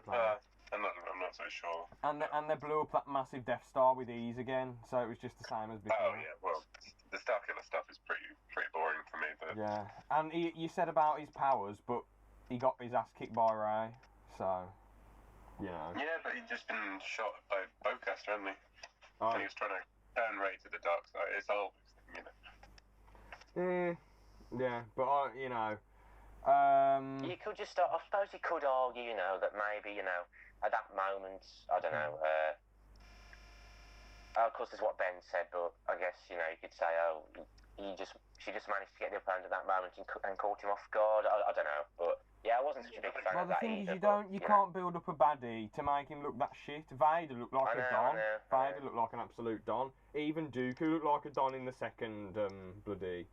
Speaker 1: planet.
Speaker 2: I'm not so sure.
Speaker 1: And they blew up that massive Death Star with ease again, so it was just the same as before.
Speaker 2: Oh yeah, well, the Starkiller stuff is pretty boring for me. But
Speaker 1: yeah, and you said about his powers, but he got his ass kicked by Rey, so
Speaker 2: Yeah, but he'd just been shot by bowcaster, hadn't he?
Speaker 1: Oh.
Speaker 2: And he was trying to turn Rey to the dark side. It's all,
Speaker 1: Yeah, but
Speaker 3: You could just, I suppose you could argue, that maybe, at that moment, I don't know, of course there's what Ben said, but I guess, you could say, she just managed to get the upper hand at that moment and caught him off guard. I don't know, but yeah, I wasn't such a big fan of that either.
Speaker 1: You can't build up a baddie to make him look that shit. Vader looked like a Don. Vader looked like an absolute Don. Even Dooku looked like a Don in the second bloody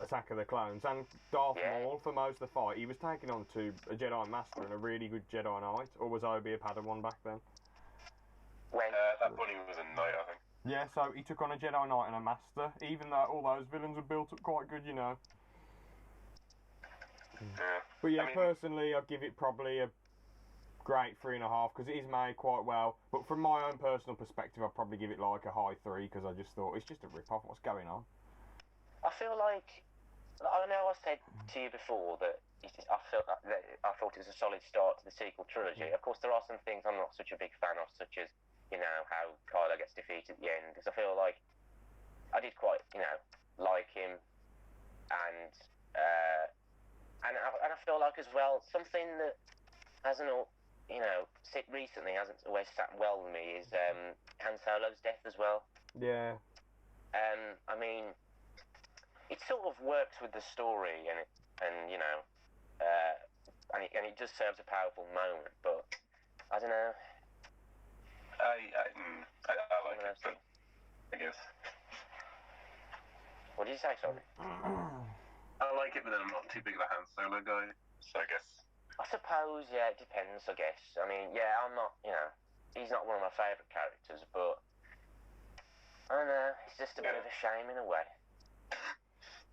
Speaker 1: Attack of the Clones, and Darth Maul for most of the fight. He was taking on to a Jedi Master and a really good Jedi Knight, or was Obi a Padawan back then?
Speaker 2: That bunny was a knight, I think.
Speaker 1: Yeah, so he took on a Jedi Knight and a Master, even though all those villains were built up quite good,
Speaker 2: Yeah.
Speaker 1: But yeah, personally, I'd give it probably a great 3.5 because it is made quite well. But from my own personal perspective, I'd probably give it like a high 3 because I just thought it's just a rip-off. What's going on?
Speaker 3: I feel like, I know I said to you before that I thought it was a solid start to the sequel trilogy. Of course, there are some things I'm not such a big fan of, such as, how Kylo gets defeated at the end, because I feel like I did quite, like him, and I feel like as well, something that hasn't, recently hasn't always sat well with me is Han Solo's death as well.
Speaker 1: Yeah.
Speaker 3: I mean, it sort of works with the story, and it just serves a powerful moment. But I don't know.
Speaker 2: I like it, but I guess.
Speaker 3: What did you say, sorry?
Speaker 2: I like it, but then I'm not too big of a Han Solo guy, so I guess.
Speaker 3: I suppose, yeah, it depends. I guess. I mean, yeah, I'm not. He's not one of my favourite characters, but I don't know. It's just a bit of a shame in a way.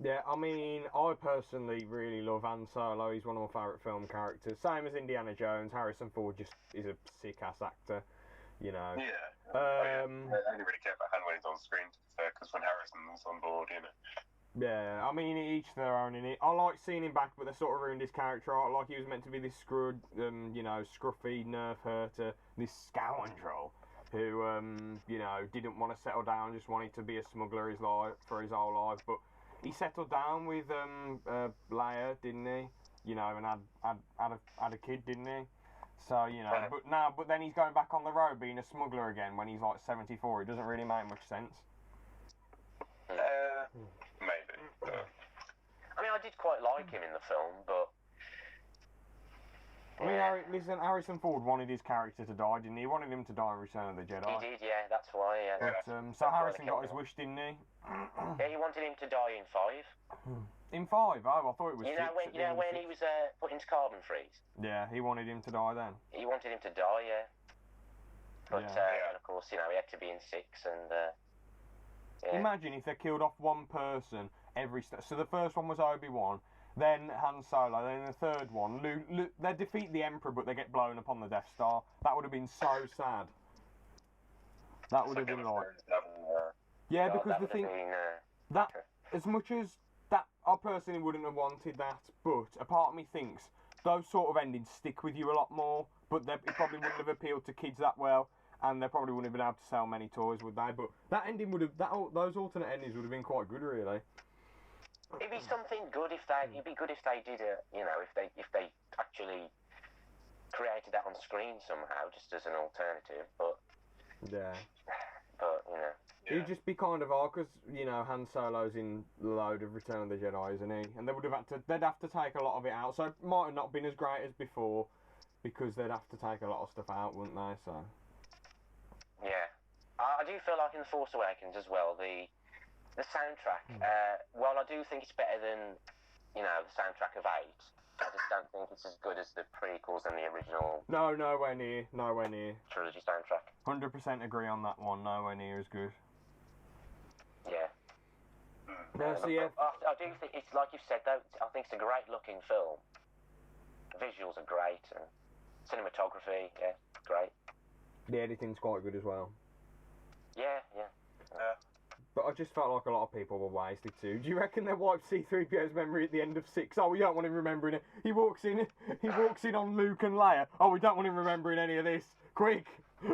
Speaker 1: Yeah, I mean, I personally really love Han Solo. He's one of my favourite film characters. Same as Indiana Jones. Harrison Ford just is a sick-ass actor,
Speaker 2: Yeah. I don't really care about Han when he's on screen, because when Harrison's on board,
Speaker 1: Yeah, I mean, each their own in it. I like seeing him back, but they sort of ruined his character art. Like, he was meant to be this scruffy, nerf herder, this scoundrel. who, you know, didn't want to settle down, just wanted to be a smuggler for his whole life. But he settled down with Leia, didn't he? You know, and had a kid, didn't he? So, you know, but then he's going back on the road being a smuggler again when he's like 74. It doesn't really make much sense.
Speaker 2: Maybe.
Speaker 3: I mean, I did quite like him in the film, but...
Speaker 1: I mean, listen, Harrison Ford wanted his character to die, didn't he? He wanted him to die in Return of the Jedi.
Speaker 3: He did, yeah, that's why, yeah.
Speaker 1: But, so Harrison got his wish, didn't he?
Speaker 3: Yeah, he wanted him to die in 5.
Speaker 1: In 5? Oh, I thought it was 6.
Speaker 3: When he was put into carbon freeze?
Speaker 1: Yeah, he wanted him to die then.
Speaker 3: He wanted him to die, yeah. But, and of course, you know, he had to be in 6, and... Yeah.
Speaker 1: Imagine if they killed off one person every... So the first one was Obi-Wan, then Han Solo, then the third one, Luke, they defeat the Emperor, but they get blown up on the Death Star. That would have been so sad. That would have been like... Yeah, because the thing... That, as much as that, I personally wouldn't have wanted that, but a part of me thinks those sort of endings stick with you a lot more, but it probably wouldn't have appealed to kids that well, and they probably wouldn't have been able to sell many toys, would they? But that ending would have... Those alternate endings would have been quite good, really.
Speaker 3: It'd be something good if they... It'd be good if they did it, you know, if they actually created that on screen somehow, just as an alternative, but...
Speaker 1: Yeah.
Speaker 3: But, you know...
Speaker 1: Yeah. It'd just be kind of hard, because, you know, Han Solo's in the load of Return of the Jedi, isn't he? And they'd have to take a lot of it out, so it might have not been as great as before, because they'd have to take a lot of stuff out, wouldn't they, so...
Speaker 3: Yeah. I do feel like in The Force Awakens as well, the soundtrack, while I do think it's better than, you know, the soundtrack of 8, I just don't think it's as good as the prequels and the original...
Speaker 1: No, nowhere near.
Speaker 3: ...trilogy soundtrack.
Speaker 1: 100% agree on that one, nowhere near as good.
Speaker 3: Yeah.
Speaker 1: No, so yeah...
Speaker 3: I do think, it's like you've said though, I think it's a great looking film. The visuals are great, and cinematography, yeah, great.
Speaker 1: The editing's quite good as well.
Speaker 3: Yeah.
Speaker 1: But I just felt like a lot of people were wasted too. Do you reckon they wiped C-3PO's memory at the end of 6? Oh, we don't want him remembering it. He walks in on Luke and Leia. Oh, we don't want him remembering any of this. Quick!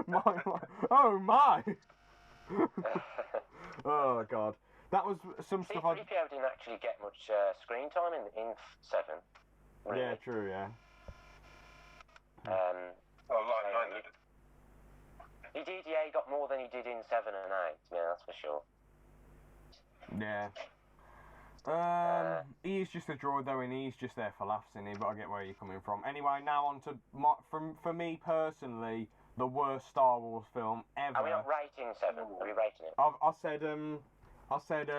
Speaker 1: Oh my! Oh god. That was some stuff
Speaker 3: C-3PO didn't actually get much screen time in 7. Really.
Speaker 1: Yeah, true, yeah.
Speaker 2: Nine did.
Speaker 3: He did, yeah, he got more than he did in 7 and 8, yeah, that's for sure.
Speaker 1: Yeah. He is just a droid though, and he's just there for laughs, isn't he? But I get where you're coming from. Anyway, now on to for me personally, the worst Star Wars film ever.
Speaker 3: Are we not rating 7? Are we rating it?
Speaker 1: I said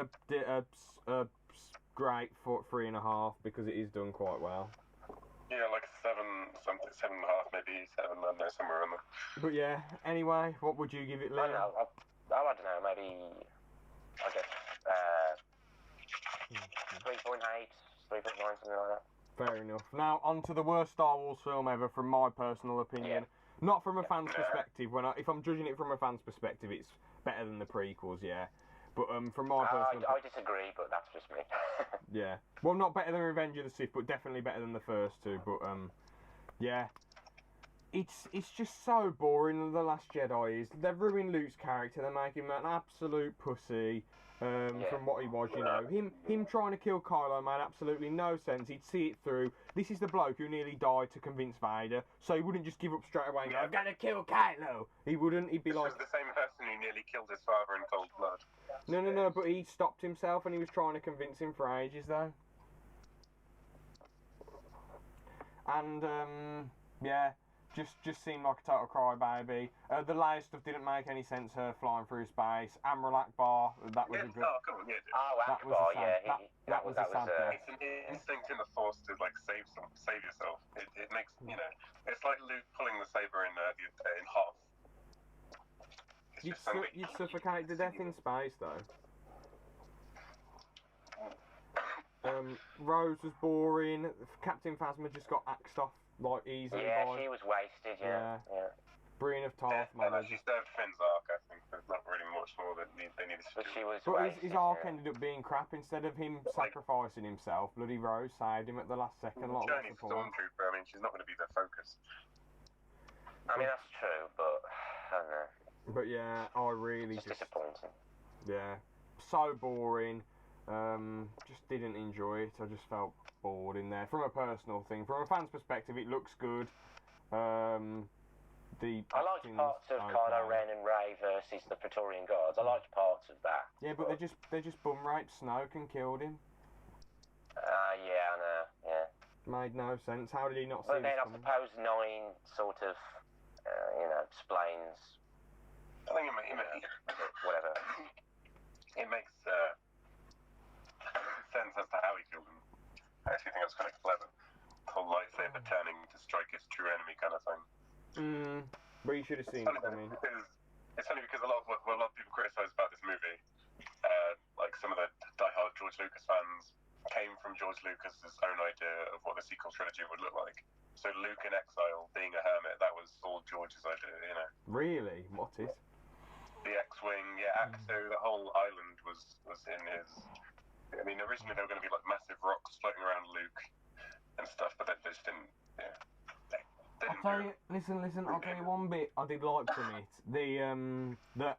Speaker 1: great for 3.5 because it is done quite well.
Speaker 2: Yeah, like 7.5, maybe 7, I don't know, somewhere in there.
Speaker 1: But yeah, anyway, what would you give it, Liam?
Speaker 3: I don't know, maybe, I guess, 3.8, 3.9, something like that.
Speaker 1: Fair enough. Now, on to the worst Star Wars film ever, from my personal opinion. Yeah. Not from a fan's perspective. If I'm judging it from a fan's perspective, it's better than the prequels, yeah. But from my personal...
Speaker 3: I disagree, but that's just me.
Speaker 1: Yeah. Well, not better than Revenge of the Sith, but definitely better than the first two. But, yeah. It's just so boring, The Last Jedi is. They've ruined Luke's character. They're making him an absolute pussy from what he was, you know. Him trying to kill Kylo made absolutely no sense. He'd see it through. This is the bloke who nearly died to convince Vader, so he wouldn't just give up straight away and go, I'm gonna kill Kylo. He wouldn't. He'd be like...
Speaker 2: This was the same person who nearly killed his father in cold blood.
Speaker 1: No, but he stopped himself and he was trying to convince him for ages, though. And, yeah... Just seemed like a total crybaby. The Leia stuff didn't make any sense, her flying through space. Amral Akbar, that was a good...
Speaker 2: Oh, come on, yeah.
Speaker 3: That was a sad,
Speaker 1: that was a sad death.
Speaker 2: It's an instinct in the Force to, like, save yourself. It makes, you know... It's like Luke pulling the saber in half.
Speaker 1: You'd suffocate to death in space, though. Rose was boring. Captain Phasma just got axed off like easily.
Speaker 3: Yeah, she was wasted. Yeah.
Speaker 1: Brienne of Tarth,
Speaker 2: man. She served Finn's arc, I think. There's not really much more that they needed to do.
Speaker 3: But
Speaker 1: his arc ended up being crap. Instead of him sacrificing himself, bloody Rose saved him at the last second.
Speaker 2: Journey Stormtrooper, I mean, she's not going to be the focus.
Speaker 3: I mean, that's true, but I don't know.
Speaker 1: But yeah, I really
Speaker 3: It's
Speaker 1: just
Speaker 3: disappointing.
Speaker 1: yeah, so boring. Just didn't enjoy it. I just felt bored in there. From a personal thing, from a fan's perspective, it looks good. The
Speaker 3: I liked
Speaker 1: acting's
Speaker 3: parts of
Speaker 1: okay.
Speaker 3: Kylo Ren and Rey versus the Praetorian Guards. I liked parts of that.
Speaker 1: Yeah, but they just bum raped Snoke and killed him.
Speaker 3: Yeah, I know. Yeah.
Speaker 1: Made no sense. How did he not see
Speaker 3: But
Speaker 1: this
Speaker 3: then I
Speaker 1: coming?
Speaker 3: suppose 9 sort of, explains
Speaker 2: I think
Speaker 3: whatever.
Speaker 2: it makes sense as to how he killed him. I actually think it was kind of clever. The whole lightsaber turning to strike its true enemy kind of thing.
Speaker 1: But you should have seen it coming.
Speaker 2: It's funny because a lot of people criticise about this movie, like some of the diehard George Lucas fans, came from George Lucas's own idea of what the sequel trilogy would look like. So Luke in exile, being a hermit, that was all George's idea, you know.
Speaker 1: Really? What is?
Speaker 2: The X-wing, yeah. So the whole island was in his. I mean, originally they were going to be like massive rocks floating around Luke and stuff, but they just didn't. Yeah. They
Speaker 1: I'll tell you. Listen. I'll tell you one bit I did like from it. The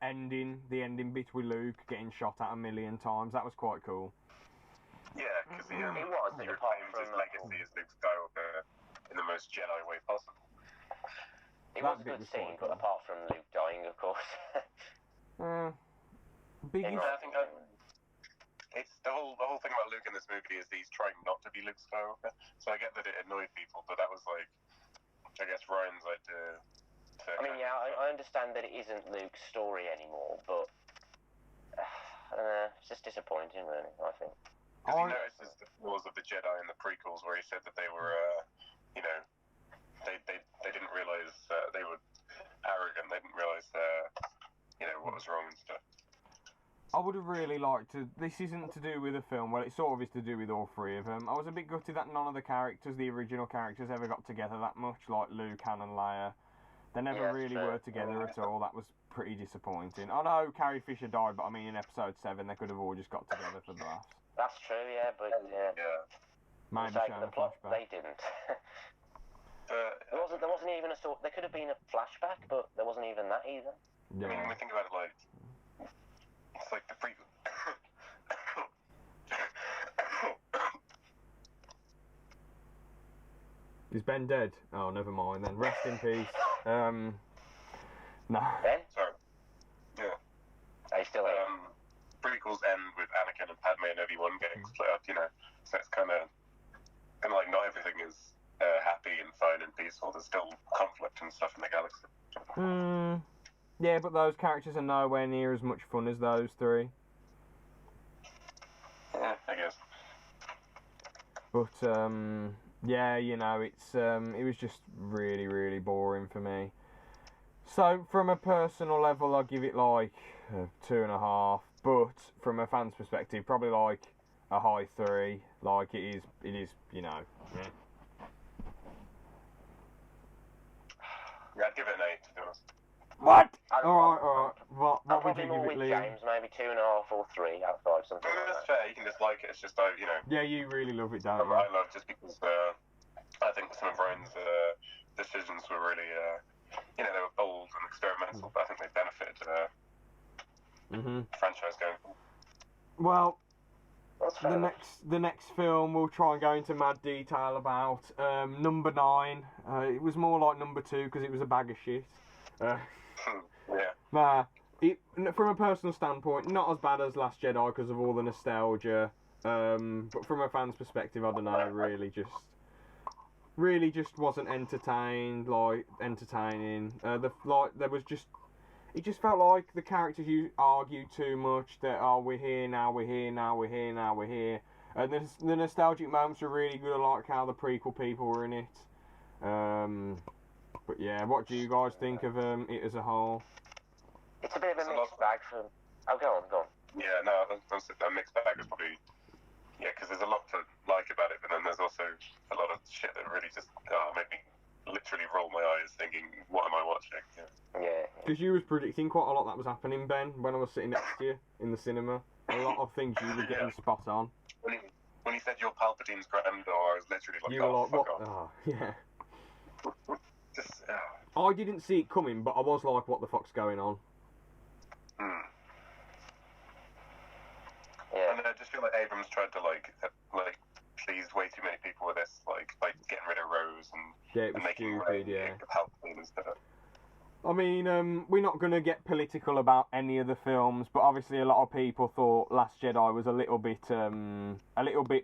Speaker 1: ending bit with Luke getting shot at 1,000,000 times. That was quite cool.
Speaker 2: Yeah, because he
Speaker 3: was,
Speaker 2: reclaims his legacy as Luke Skywalker in the most Jedi way possible.
Speaker 3: It was a good scene, but apart from Luke dying, of course.
Speaker 1: Biggest.
Speaker 2: I think it's the whole thing about Luke in this movie is he's trying not to be Luke Skywalker. So I get that it annoyed people, but that was like, I guess, Ryan's idea.
Speaker 3: I mean, yeah, I understand that it isn't Luke's story anymore, but it's just disappointing, really, I think.
Speaker 2: Because he notices the flaws of the Jedi in the prequels, where he said that they were, they didn't realise they were arrogant. They didn't realise, what was wrong and stuff.
Speaker 1: I would have really liked to. This isn't to do with the film. Well, it sort of is to do with all three of them. I was a bit gutted that none of the characters, the original characters, ever got together that much, like Luke, Han, and Leia. They never really were together at all. That was pretty disappointing. I know Carrie Fisher died, but I mean, in episode 7, they could have all just got together for the laughs.
Speaker 3: That's true, yeah, but
Speaker 1: maybe showing a flashback.
Speaker 3: They didn't. There wasn't even a sort. There could have been a flashback, but there wasn't even that either.
Speaker 2: Yeah. I mean, when we think about it, like it's like the prequel.
Speaker 1: Is Ben dead? Oh, never mind then. Rest in peace. No.
Speaker 3: Ben?
Speaker 2: Sorry. Yeah.
Speaker 3: Are you still here?
Speaker 2: Prequels end with Anakin and Padme and Obi-Wan getting split up, So it's kind of like not everything is happy and fun and peaceful. There's still conflict and stuff in the galaxy.
Speaker 1: Yeah, but those characters are nowhere near as much fun as those three.
Speaker 2: Yeah, I guess.
Speaker 1: But yeah, it was just really, really boring for me. So from a personal level, I'll give it like 2.5. But from a fan's perspective, probably like a high 3. Like it is,
Speaker 2: Yeah, I'd give it an 8 to be honest.
Speaker 1: What? Alright. What would you give it, Liam?
Speaker 3: James, maybe 2.5 or 3 out of 5, something like that.
Speaker 2: That's fair. You can dislike it. It's just
Speaker 1: Yeah, you really love it, don't you?
Speaker 2: I love just because I think some of Ryan's decisions were really, they were bold and experimental, but I think they benefited the franchise going forward.
Speaker 1: Well, the next film we'll try and go into mad detail about. Number 9. It was more like number 2 because it was a bag of shit.
Speaker 2: Yeah.
Speaker 1: From a personal standpoint, not as bad as Last Jedi because of all the nostalgia. But from a fan's perspective, I don't know. Really just wasn't entertaining. It just felt like the characters argue too much. That we're here now, we're here now, we're here now, we're here. And the nostalgic moments are really good. I like how the prequel people were in it. But yeah, what do you guys think of it as a whole?
Speaker 3: It's a bit of a mixed bag for. Oh, go on.
Speaker 2: Yeah, no, a mixed bag is probably. Yeah, because there's a lot to like about it, but then there's also a lot of shit that really just made me literally roll my eyes thinking, what am I watching?
Speaker 3: Yeah.
Speaker 1: Because you was predicting quite a lot that was happening, Ben, when I was sitting next to you in the cinema. A lot of things you were getting spot on.
Speaker 2: When he said you're Palpatine's granddaughter, I was literally like,
Speaker 1: you were like,
Speaker 2: fuck
Speaker 1: what?
Speaker 2: off.
Speaker 1: Oh, yeah.
Speaker 2: Just,
Speaker 1: I didn't see it coming, but I was like, what the fuck's going on?
Speaker 3: Yeah.
Speaker 2: And I just feel like Abrams tried to like please way too many people with this, like getting rid of Rose
Speaker 1: it was
Speaker 2: and making
Speaker 1: stupid,
Speaker 2: Rey Palpatine and stuff.
Speaker 1: I mean, we're not going to get political about any of the films, but obviously a lot of people thought Last Jedi was a little bit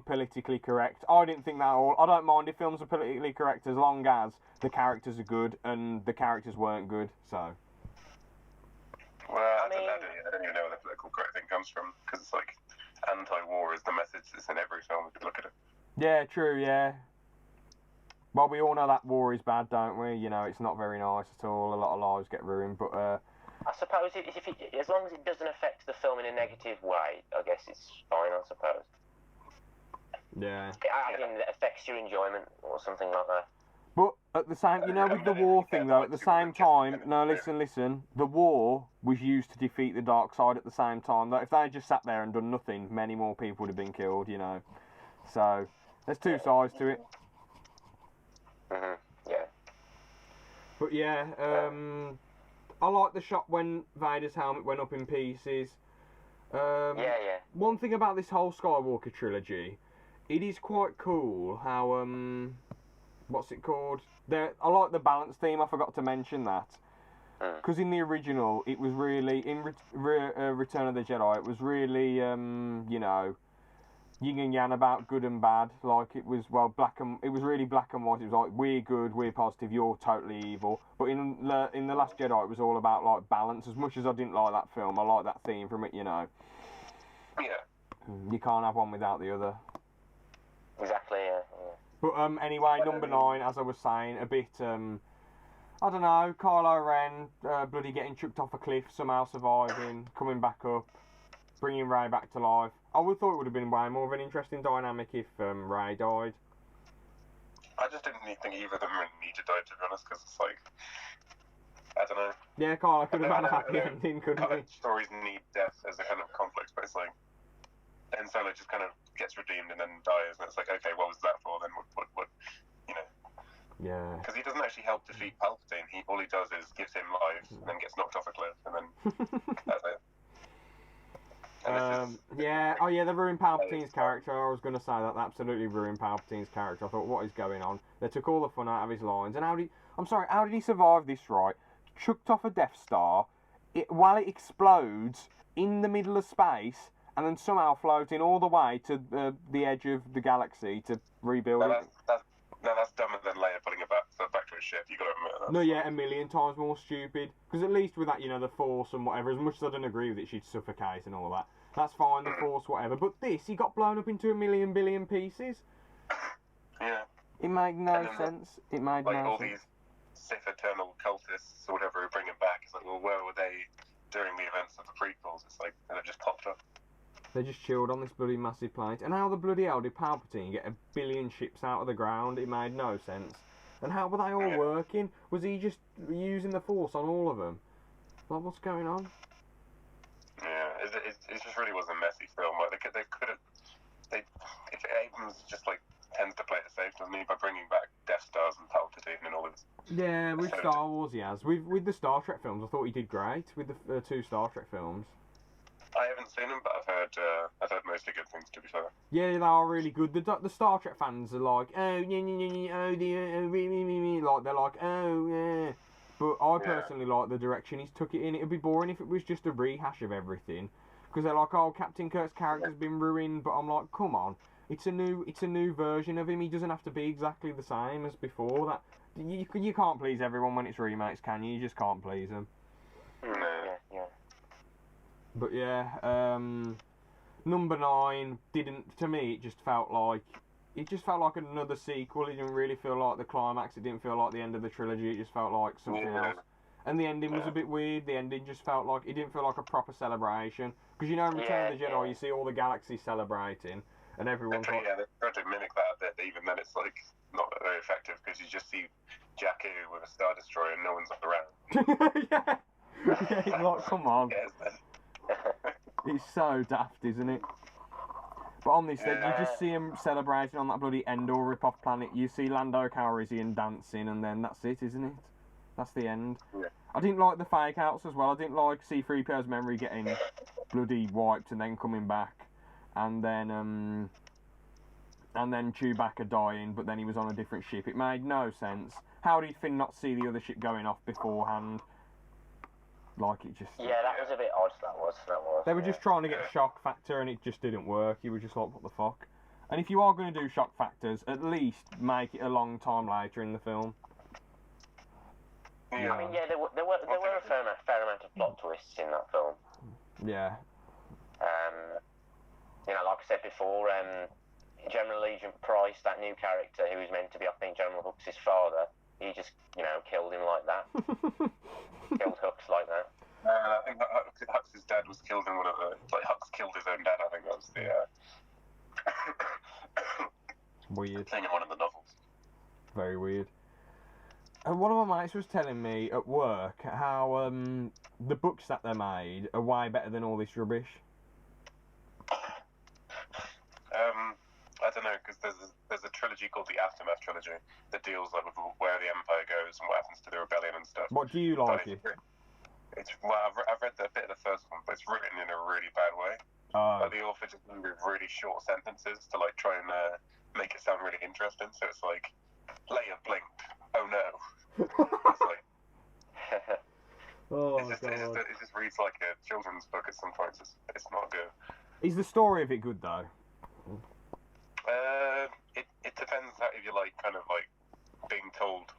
Speaker 1: politically correct. I didn't think that at all. I don't mind if films are politically correct as long as the characters are good, and the characters weren't good, so...
Speaker 2: Well, I don't even know where the political correct thing comes from, because it's like, anti-war is the message that's in every film if you look at it.
Speaker 1: Yeah, true, yeah. Well, we all know that war is bad, don't we? You know, it's not very nice at all. A lot of lives get ruined, but...
Speaker 3: I suppose as long as it doesn't affect the film in a negative way, I guess it's fine, I suppose.
Speaker 1: Yeah.
Speaker 3: It affects your enjoyment or something like that.
Speaker 1: But at the same... You know, with the war thing, though, at the same time... No, listen. The war was used to defeat the dark side at the same time. Though, if they had just sat there and done nothing, many more people would have been killed, you know. So, there's two sides to it.
Speaker 3: Yeah.
Speaker 1: But yeah, I like the shot when Vader's helmet went up in pieces.
Speaker 3: Yeah.
Speaker 1: One thing about this whole Skywalker trilogy, it is quite cool how what's it called? I like the balance theme. I forgot to mention that because in the original, it was really in Return of the Jedi. It was really you know, yin and yang about good and bad. Like it was it was really black and white. It was like we're good, we're positive, you're totally evil. But in the Last Jedi, it was all about like balance. As much as I didn't like that film, I like that theme from it. You know.
Speaker 2: Yeah.
Speaker 1: You can't have one without the other.
Speaker 3: Exactly. Yeah.
Speaker 1: But anyway, number 9, as I was saying, a bit I don't know. Kylo Ren bloody getting chucked off a cliff, somehow surviving, coming back up, bringing Rey back to life. I would thought it would have been way more of an interesting dynamic if Rey died.
Speaker 2: I just didn't think either of them really need to die, to be honest, because it's like, I don't know.
Speaker 1: Yeah, Kylo could have had a happy ending, couldn't he?
Speaker 2: Stories need death as a kind of conflict, but it's like, Ben Solo just kind of gets redeemed and then dies, and it's like, okay, what was that for? Then what you know?
Speaker 1: Yeah.
Speaker 2: Because he doesn't actually help defeat Palpatine. All he does is gives him life, and then gets knocked off a cliff, and then that's it.
Speaker 1: Yeah, oh yeah, they ruined Palpatine's character. I was going to say that they absolutely ruined Palpatine's character. I thought, what is going on? They took all the fun out of his lines. And how did he survive this, right? Chucked off a Death Star, while it explodes in the middle of space, and then somehow floating all the way to the edge of the galaxy to rebuild it.
Speaker 2: That's dumber than Leia putting it back to his ship. You got to admit that.
Speaker 1: No, yeah, a million times more stupid. Because at least with that, you know, the Force and whatever, as much as I don't agree with it, she'd suffocate and all that. That's fine, the Force, whatever. But this, he got blown up into a million billion pieces.
Speaker 2: Yeah.
Speaker 1: It made no sense. It made no sense.
Speaker 2: All these Sith Eternal cultists or whatever who bring him back. It's like, well, where were they during the events of the prequels? It's like, they've just popped up.
Speaker 1: They just chilled on this bloody massive planet. And how the bloody hell did Palpatine get a billion ships out of the ground? It made no sense. And how were they all working? Was he just using the Force on all of them? Like, what's going on?
Speaker 2: Yeah, it just really was a messy film. Like, they could have... If Abrams just, like, tends to play it safe, doesn't he, by bringing back Death Stars and Palpatine and all this.
Speaker 1: Yeah, with Star Wars he has. With the Star Trek films, I thought he did great with the 2 Star Trek films.
Speaker 2: I haven't seen them, but I've heard mostly good things, to be fair.
Speaker 1: Yeah, they are really good. The Star Trek fans are like, oh, like they're like, oh, yeah. But I personally like the direction he's took it in. It would be boring if it was just a rehash of everything, because they're like, oh, Captain Kirk's character's been ruined. But I'm like, come on, it's a new version of him. He doesn't have to be exactly the same as before. That you can't please everyone when it's remakes, can you? You just can't please them.
Speaker 3: Yeah.
Speaker 1: But yeah, number 9 didn't. To me, it just felt like another sequel. It didn't really feel like the climax. It didn't feel like the end of the trilogy. It just felt like something else. And the ending was a bit weird. The ending just felt like it didn't feel like a proper celebration. Because you know, in Return of the Jedi, you see all the galaxies celebrating, and everyone's like,
Speaker 2: they tried to mimic that a bit. Even then, it's like not very effective because you just see Jakku with a Star Destroyer and no one's around.
Speaker 1: yeah, he's like, come on. It's so daft, isn't it? But on this, you just see him celebrating on that bloody Endor rip-off planet. You see Lando Calrissian dancing, and then that's it, isn't it? That's the end.
Speaker 2: Yeah.
Speaker 1: I didn't like the fake outs as well. I didn't like C-3PO's memory getting bloody wiped and then coming back, and then Chewbacca dying, but then he was on a different ship. It made no sense. How did Finn not see the other ship going off beforehand? Like, it just...
Speaker 3: Yeah, that was a bit odd, that was.
Speaker 1: They were just trying to get a shock factor, and it just didn't work. You were just like, what the fuck? And if you are going to do shock factors, at least make it a long time later in the film.
Speaker 2: Yeah.
Speaker 3: I mean, yeah, there were a fair amount of plot twists in that film.
Speaker 1: Yeah.
Speaker 3: You know, like I said before, General Agent Price, that new character who was meant to be, I think, General Hux' father, he just, you know, killed him like that. Killed Hux like that.
Speaker 2: I think Hux's dad was killed in one of the... Like, Hux killed his own dad, I think that was the...
Speaker 1: Weird.
Speaker 2: thing in one of the novels.
Speaker 1: Very weird. And one of my mates was telling me at work how the books that they made are way better than all this rubbish.
Speaker 2: I don't know, because there's a trilogy called the Aftermath trilogy that deals like with where the Empire goes and what happens to the rebellion and stuff.
Speaker 1: What do you like it?
Speaker 2: Well, I've read a bit of the first one, but it's written in a really bad way. Like the author just with really short sentences to like try and make it sound really interesting. So it's like, Leia blinked. Oh no. It's like, it just reads like a children's book at some points. It's not good.
Speaker 1: Is the story of it good though?
Speaker 2: It depends how, if you like kind of like being told,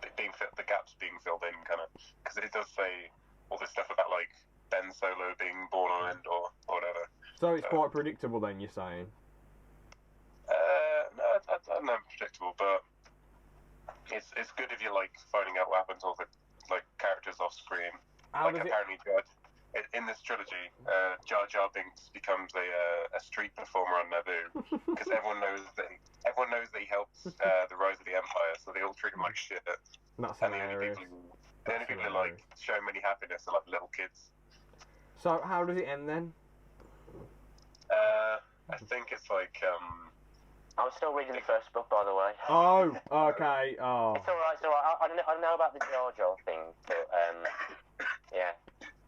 Speaker 2: the gaps being filled in, kind of, because it does say all this stuff about like Ben Solo being born on Endor or whatever.
Speaker 1: So it's quite predictable then, you're saying?
Speaker 2: No, I don't know predictable, but it's good if you like finding out what happens to all the like characters off screen.
Speaker 1: How
Speaker 2: like
Speaker 1: does
Speaker 2: apparently in this trilogy, Jar Jar Binks becomes a street performer on Naboo because everyone knows that he helps the rise of the Empire, so they all treat him like shit.
Speaker 1: That's
Speaker 2: And
Speaker 1: hilarious.
Speaker 2: the only people who like show him any happiness are like little kids.
Speaker 1: So how does it end then?
Speaker 2: I think it's like
Speaker 3: I was still reading the first book, by the way.
Speaker 1: Oh, okay. Oh.
Speaker 3: It's alright. I don't know about the Jar Jar thing, but yeah.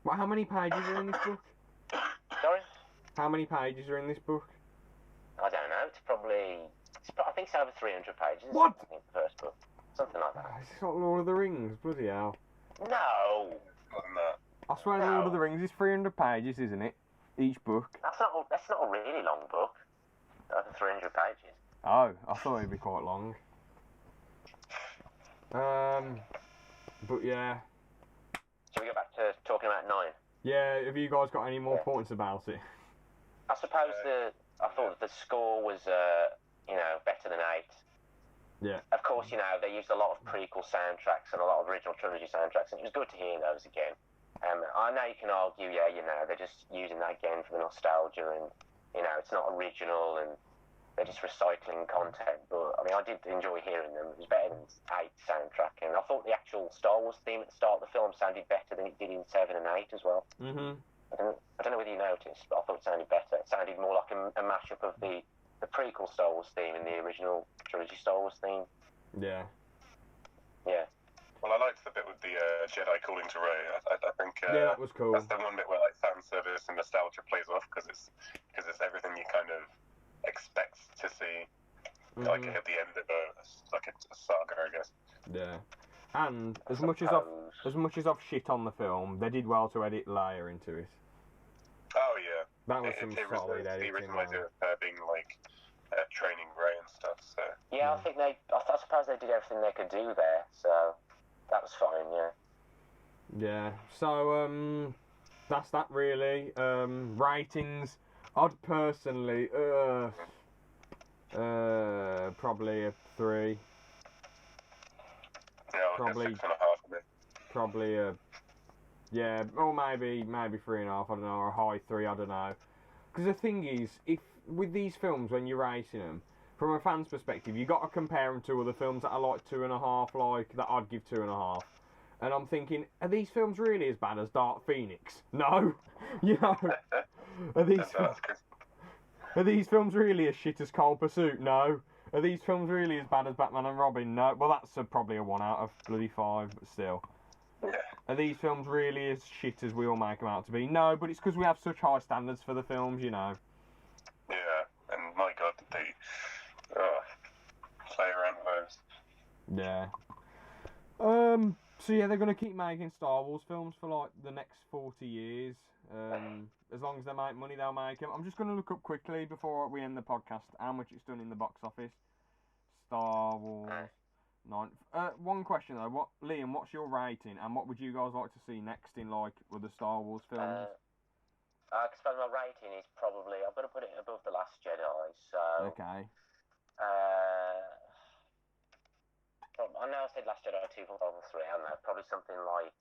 Speaker 1: Well, how many pages are in this book?
Speaker 3: Sorry?
Speaker 1: How many pages are in this book?
Speaker 3: I don't know. I think it's over 300 pages.
Speaker 1: What?
Speaker 3: I think the first book, something like that.
Speaker 1: It's not Lord of the Rings. Bloody hell.
Speaker 3: No.
Speaker 2: more than that.
Speaker 1: I swear
Speaker 3: No.
Speaker 1: Lord of the Rings is 300 pages, isn't it? Each book.
Speaker 3: That's not a really long book. Over 300 pages.
Speaker 1: Oh, I thought it'd be quite long. But yeah.
Speaker 3: Shall we go back to talking about 9?
Speaker 1: Yeah, have you guys got any more points about it?
Speaker 3: I suppose I thought the score was, better than 8.
Speaker 1: Yeah.
Speaker 3: Of course, they used a lot of prequel soundtracks and a lot of original trilogy soundtracks, and it was good to hear those again. I know you can argue, they're just using that again for the nostalgia, and, it's not original, and they're just recycling content, but, I mean, I did enjoy hearing them. It was better than 8 soundtrack, and I thought the actual Star Wars theme at the start of the film sounded better than it did in 7 and 8 as well.
Speaker 1: Mm-hmm.
Speaker 3: I don't know whether you noticed, but I thought it sounded better. It sounded more like a mashup of the prequel Star Wars theme and the original trilogy Star Wars theme.
Speaker 1: Yeah.
Speaker 3: Yeah.
Speaker 2: Well, I liked the bit with the Jedi calling to Rey. I think
Speaker 1: Yeah, that was cool.
Speaker 2: that's the one bit where like fan service and nostalgia plays off because it's everything you kind of expect to see, like at the end of a saga, I guess.
Speaker 1: Yeah. And as much as I've shit on the film, they did well to edit Leia into it.
Speaker 2: Oh yeah.
Speaker 1: That was some solid
Speaker 2: the
Speaker 1: editing.
Speaker 2: original idea of her being like training Rey and stuff. So
Speaker 3: Yeah, I suppose they did everything they could do there, so that was fine, yeah.
Speaker 1: Yeah. So that's that really. Ratings. I'd personally probably a 3.
Speaker 2: yeah,
Speaker 1: Probably-
Speaker 2: 6.5 for me.
Speaker 1: Probably a or maybe 3.5. I don't know, or a high 3. I don't know. Because the thing is, if with these films when you're racing them, from a fan's perspective, you got to compare them to other films that are like 2.5, like that I'd give 2.5. And I'm thinking, are these films really as bad as Dark Phoenix? No. Are these
Speaker 2: That's good.
Speaker 1: are these films really as shit as Cold Pursuit? No. Are these films really as bad as Batman and Robin? No. Well, that's probably a 1 out of bloody 5, but still.
Speaker 2: Yeah.
Speaker 1: Are these films really as shit as we all make them out to be? No, but it's because we have such high standards for the films, you know.
Speaker 2: Yeah, and my God, did they play around with those.
Speaker 1: Yeah. So yeah, they're gonna keep making Star Wars films for like the next 40 years. As long as they make money, they'll make them. I'm just gonna look up quickly before we end the podcast how much it's done in the box office. Star Wars 9. One question though, Liam, what's your rating, and what would you guys like to see next in like with the Star Wars films?
Speaker 3: I expect my rating is probably, I'm going to put it above The Last Jedi, so...
Speaker 1: Okay.
Speaker 3: I know I said Last Jedi 2.3, I don't know, probably something like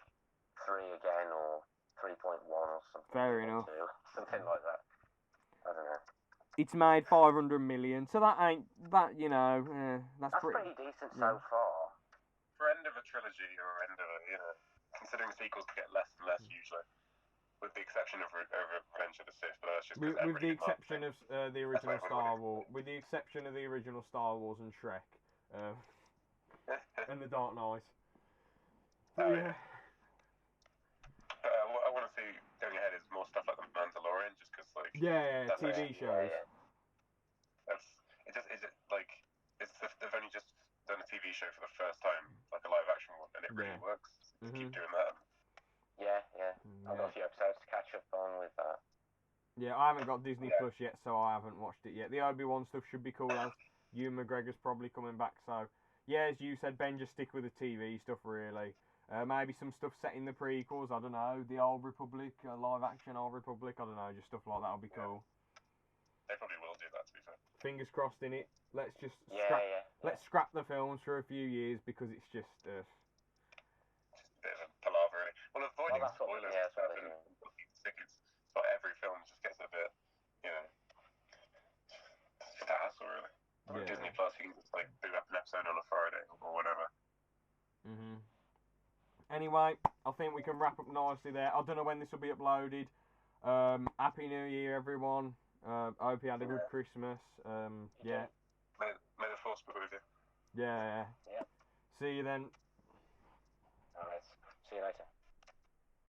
Speaker 3: 3 again, or 3.1 or something.
Speaker 1: Fair enough.
Speaker 3: 2, something like that. I don't know.
Speaker 1: It's made 500 million, so that ain't, that, you know, that's
Speaker 3: pretty decent so far.
Speaker 2: For end of a trilogy, or end of a, you know, considering sequels get less and less usually. With the exception of Revenge of the Sith, but that's just
Speaker 1: with the exception of the original Star Wars, with the exception of the original Star Wars and Shrek, and the Dark Knight.
Speaker 2: Yeah. What I want to see going ahead is more stuff like The Mandalorian, just because like
Speaker 1: TV shows.
Speaker 2: They've only just done a TV show for the first time, like a live action one, and it really works. Just keep doing that.
Speaker 3: Yeah. I've got a few episodes to catch up on with that.
Speaker 1: Yeah, I haven't got Disney Plus yet, so I haven't watched it yet. The Obi-Wan stuff should be cool, as Ewan McGregor's probably coming back, so... Yeah, as you said, Ben, just stick with the TV stuff, really. Maybe some stuff set in the prequels, I don't know, the Old Republic, live-action Old Republic, I don't know, just stuff like that would be cool.
Speaker 2: They probably will do that, to be fair.
Speaker 1: Fingers crossed in it. Let's just let's scrap the films for a few years, because it's just...
Speaker 2: Just a bit of a palaver, really. Well, avoiding spoilers and stuff and booking tickets for every film just gets a bit, you know, just a hassle, really. With Disney Plus, you can just like boot up an episode on a Friday or whatever.
Speaker 1: Anyway, I think we can wrap up nicely there. I don't know when this will be uploaded. Happy New Year, everyone. I hope you had a good Christmas. Yeah.
Speaker 2: May the Force be with you.
Speaker 1: Yeah. See you then.
Speaker 3: Alright. See you later.